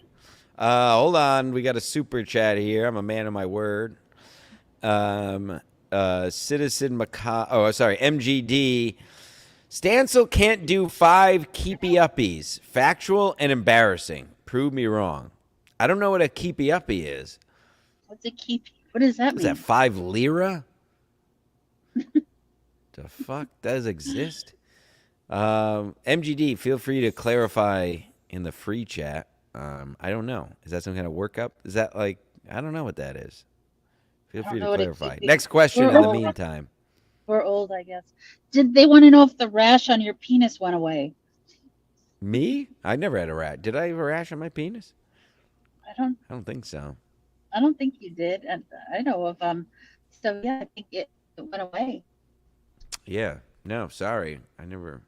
Hold on. We got a super chat here. I'm a man of my word. Citizen Maca. Oh, sorry. MGD. Stancil can't do 5 keepy uppies. Factual and embarrassing. Prove me wrong. I don't know what a keepy uppie is. what's a keep? What does that Is that mean? 5 lira? The fuck does exist? MGD, feel free to clarify in the free chat. I don't know. Is that some kind of workup? Is that like, I don't know what that is. Feel I don't free to know what a clarify. keep. Next question We're in the old. meantime. We're old, I guess. Did they want to know if the rash on your penis went away? Me? I never had a rash. Did I have a rash on my penis? I don't. I don't think so. I don't think you did. And I know of. So yeah, I think it went away. Yeah. No, sorry. I never.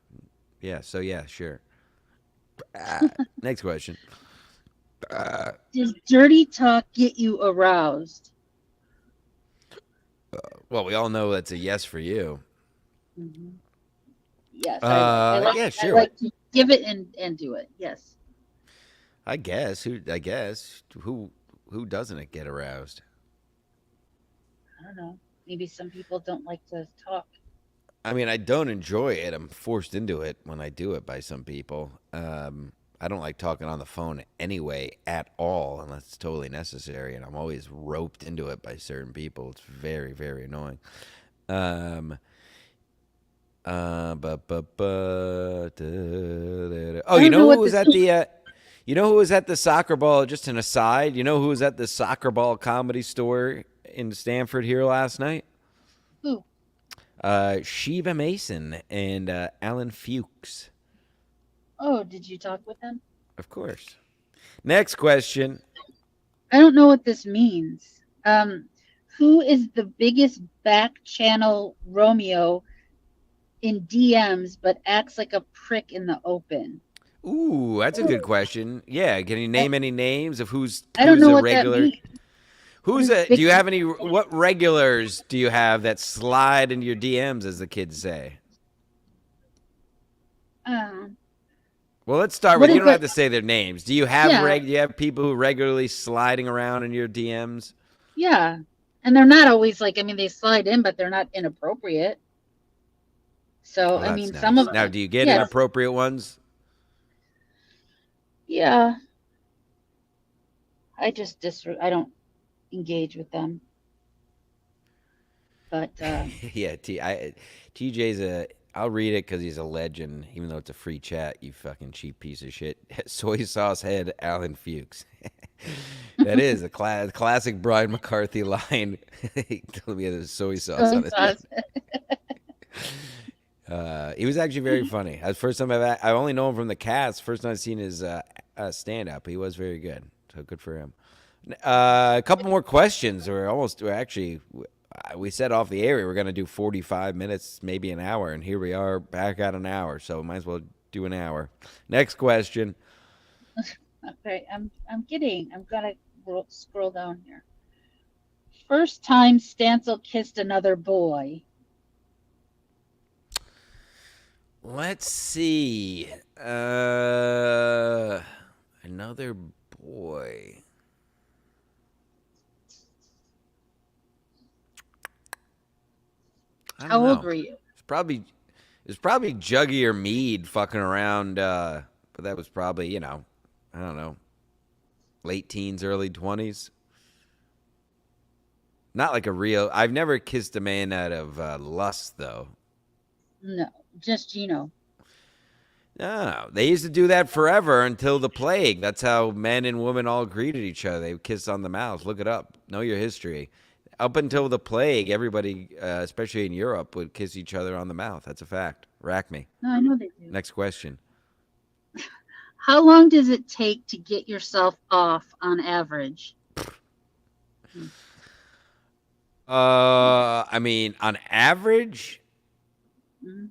Yeah. So, yeah, sure. Next question. Does dirty talk get you aroused? Well, we all know that's a yes for you. Mm-hmm. Yes, I like. Yeah, I sure. like to give it and do it. Yes. I guess. Who doesn't it get aroused? I don't know. Maybe some people don't like to talk. I mean, I don't enjoy it. I'm forced into it when I do it by some people. I don't like talking on the phone anyway at all unless it's totally necessary, and I'm always roped into it by certain people. It's very, very annoying. Um, Oh, I you don't know know who what was this. at the you know who was at the soccer ball, just an aside, you know who was at the soccer ball comedy store in Stanford here last night? Who? Sheba Mason and Alan Fuchs. Oh, did you talk with them? Of course. Next question. I don't know what this means. Who is the biggest back channel Romeo in DMs but acts like a prick in the open? Ooh, that's a good question. Yeah, can you name any names of I don't who's know a what that regular? means. Who's What is a? Do you big? have any? What regulars do you have that slide into your DMs, as the kids say? Uh, Well, let's start what with. You is don't have that? to say their names. Do you have Yeah, Do you have people who regularly sliding around in your DMs? yeah. And they're not always like. I mean, they slide in, but they're not inappropriate. So Well, I that's mean, some nice. of Now, do you get yes, inappropriate ones? yeah. I don't engage with them. But Yeah, TJ's a. I'll read it because he's a legend, even though it's a free chat. You fucking cheap piece of shit. Soy sauce head, Alan Fuchs. That is a classic Brian McCarthy line. He told me he had soy sauce on his head. He was actually very funny. That's the first time I only know him from the cast. First time I've seen his stand up. He was very good. So good for him. A couple more questions. We're actually we said off the air we were going to do 45 minutes, maybe an hour, and here we are back at an hour. So might as well do an hour. Next question. Okay, I'm gonna scroll down here. First time Stancil kissed another boy. Let's see. Another boy. I How don't old know. were you? It's probably Juggy or Mead fucking around. But that was probably I don't know, late teens, early 20s. Not like a real. I've never kissed a man out of lust though. No, just Gino. No, they used to do that forever until the plague. That's how men and women all greeted each other. They would kiss on the mouth. Look it up. Know your history. Up until the plague, everybody, especially in Europe, would kiss each other on the mouth. That's a fact. Rack me. No, I know they do. Next question. How long does it take to get yourself off on average? I mean, on average, Mhm.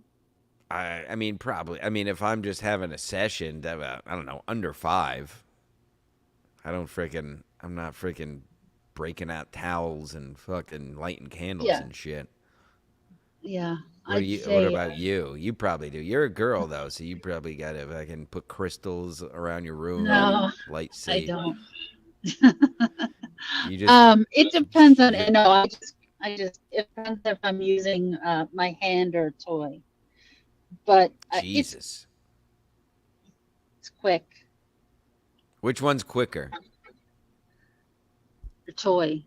I mean, probably. I mean, if I'm just having a session, I don't know, under 5. I'm not freaking breaking out towels and fucking lighting candles Yeah. and shit. Yeah, What I'd what say about you? You probably do. You're a girl though, so you probably got to fucking put crystals around your room, no, light I safe. don't. You just It depends on. you, No, I just it depends if I'm using my hand or toy. But Jesus. it's quick. Which one's quicker? The toy.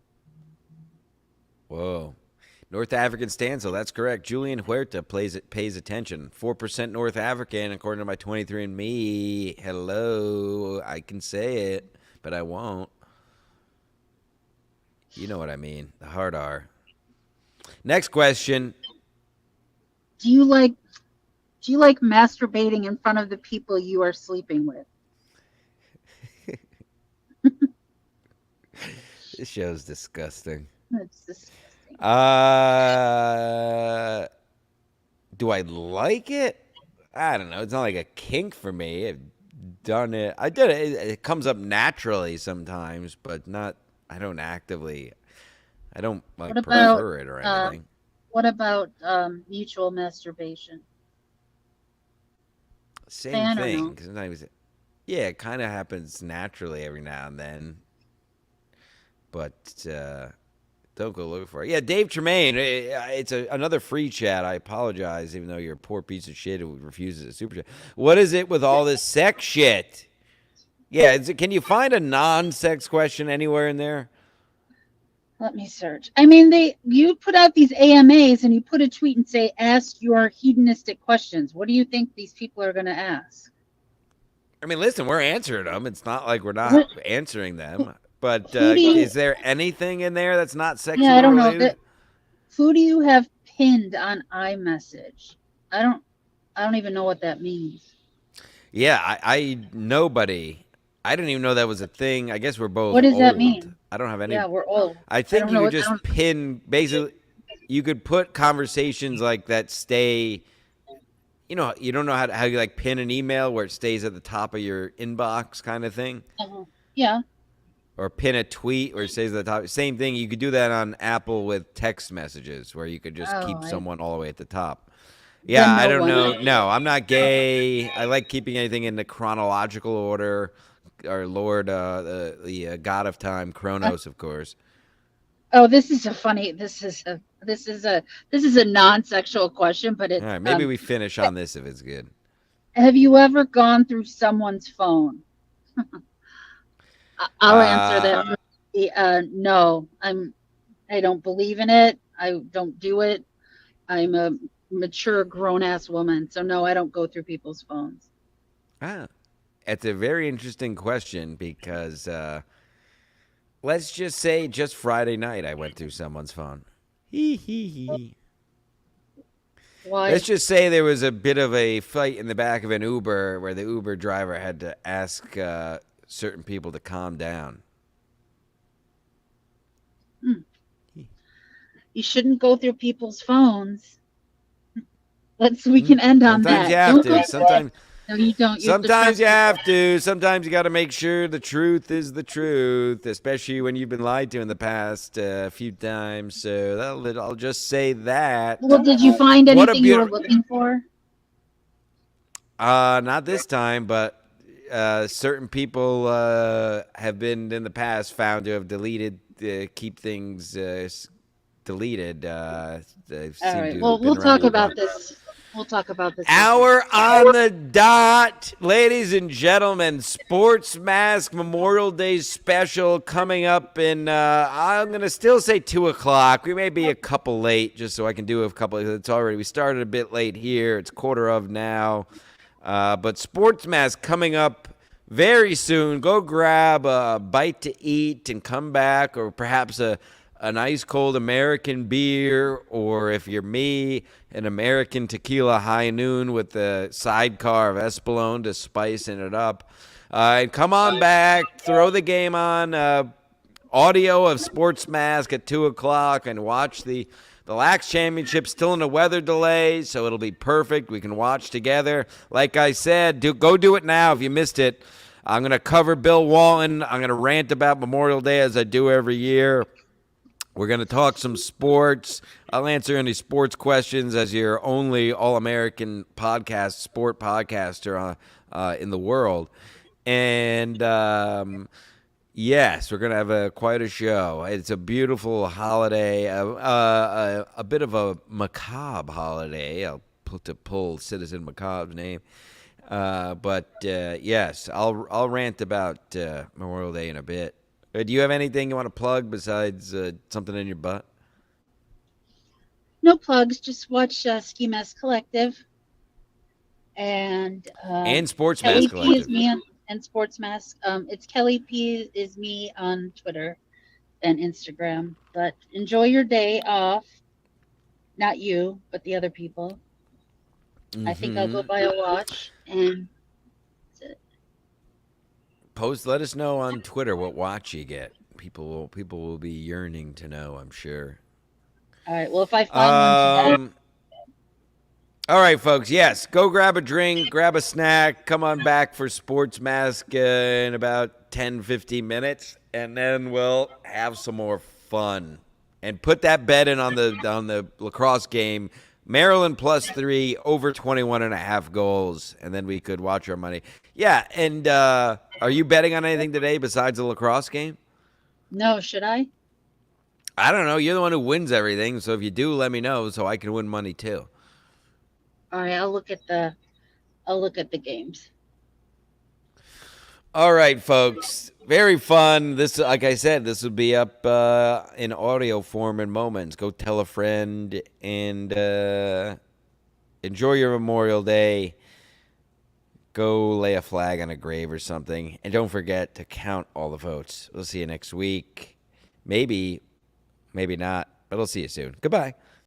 Whoa. North African stanza, that's correct. Julian Huerta pays attention. 4% North African, according to my 23andMe. Hello. I can say it, but I won't. You know what I mean. The hard R. Next question. Do you like masturbating in front of the people you are sleeping with? This show's disgusting. That's disgusting. Do I like it? I don't know. It's not like a kink for me. I've done it. I did it. It comes up naturally sometimes, but not. I don't actively. I don't like What about prefer it or uh, anything. what about mutual masturbation? Same Fan or thing. no? 'Cause sometimes, yeah, it kind of happens naturally every now and then, but don't go looking for it. Yeah, Dave Tremaine. It's another free chat. I apologize, even though you're a poor piece of shit who refuses a super chat. What is it with all this sex shit? Yeah, can you find a non-sex question anywhere in there? Let me search. I mean, you put out these AMAs and you put a tweet and say, "Ask your hedonistic questions." What do you think these people are going to ask? I mean, listen, we're answering them. It's not like we're not What, answering them. But who do you? is there anything in there that's not Yeah, I sexual don't know. related? Who do you have pinned on iMessage? I don't. I don't even know what that means. Yeah, nobody. I didn't even know that was a thing. I guess we're both What does that old. mean? I don't have any. Yeah, we're old. I I think don't you know could what. I just don't. pin basically. You could put conversations like that stay. You don't know how you like pin an email where it stays at the top of your inbox kind of thing, Yeah. or pin a tweet where it stays at the top. Same thing. You could do that on Apple with text messages where you could just Oh, keep someone all the way at the top. Yeah, then I no don't know. one. No, I'm not gay. I like keeping anything in the chronological order. Our Lord, the God of Time, Kronos, of course. Oh, this is a funny. This is a non-sexual question, but All it's right, maybe we finish on this if it's good. have you ever gone through someone's phone? I'll answer Uh, that. No, I don't believe in it. I don't do it. I'm a mature grown ass woman, so no, I don't go through people's phones. ah, it's a very interesting question because let's just say just Friday night I went through someone's phone. Hee hee hee. Why? Let's just say there was a bit of a fight in the back of an Uber where the Uber driver had to ask certain people to calm down. You shouldn't go through people's phones. We can end on Sometimes that. you have Don't go to. Sometimes. No, you don't. You have to Sometimes trust you your have gut. to. Sometimes you got to make sure the truth is the truth, especially when you've been lied to in the past few times. So I'll just say that. Well, did you find What a anything you were beautiful. looking for? Not this time, but certain people have been in the past found to have deleted, keep things deleted. They All seem right. to Well, have been we'll around talk the about block. this. We'll talk about this later. Hour on the dot, ladies and gentlemen. Sports Mask Memorial Day special coming up in. I'm gonna still say 2 o'clock. We may be a couple late, just so I can do a couple. It's already. We started a bit late here. It's 1:15 now, but Sports Mask coming up very soon. Go grab a bite to eat and come back, or perhaps an ice cold American beer, or if you're me, an American tequila high noon with the sidecar of Espolón to spicing it up. And come on back, throw the game on. Audio of Sports Mask at 2 o'clock, and watch the Lax Championship. Still in a weather delay, so it'll be perfect. We can watch together. Like I said, go do it now if you missed it. I'm going to cover Bill Walton. I'm going to rant about Memorial Day as I do every year. We're going to talk some sports. I'll answer any sports questions as your only All-American sport podcaster in the world. And yes, we're going to have quite a show. It's a beautiful holiday, a bit of a macabre holiday. I'll pull Citizen Macabre's name. But yes, I'll rant about Memorial Day in a bit. Do you have anything you want to plug besides something in your butt? No plugs. Just watch Ski Mask Collective and And Sports Kelly Mask P is Collective. me and Sports Mask. It's Kelly P is me on Twitter and Instagram. But enjoy your day off. Not you, but the other people. I think I'll go buy a watch and that's it. Let us know on Twitter what watch you get. People will be yearning to know, I'm sure. All right. Well, if I find one today, All right, folks. Yes, go grab a drink, grab a snack. Come on back for Sports Mask in about 10, 15 minutes, and then we'll have some more fun. And put that bet in on the lacrosse game. Maryland +3, over 21.5 goals, and then we could watch our money. Yeah, and are you betting on anything today besides the lacrosse game? no, should I? I don't know. You're the one who wins everything, so if you do, let me know so I can win money too. All right. I'll look at the games. All right, folks. Very fun. This, like I said, this will be up in audio form in moments. Go tell a friend and enjoy your Memorial Day. Go lay a flag on a grave or something. And don't forget to count all the votes. We'll see you next week. Maybe not, but I'll see you soon. Goodbye.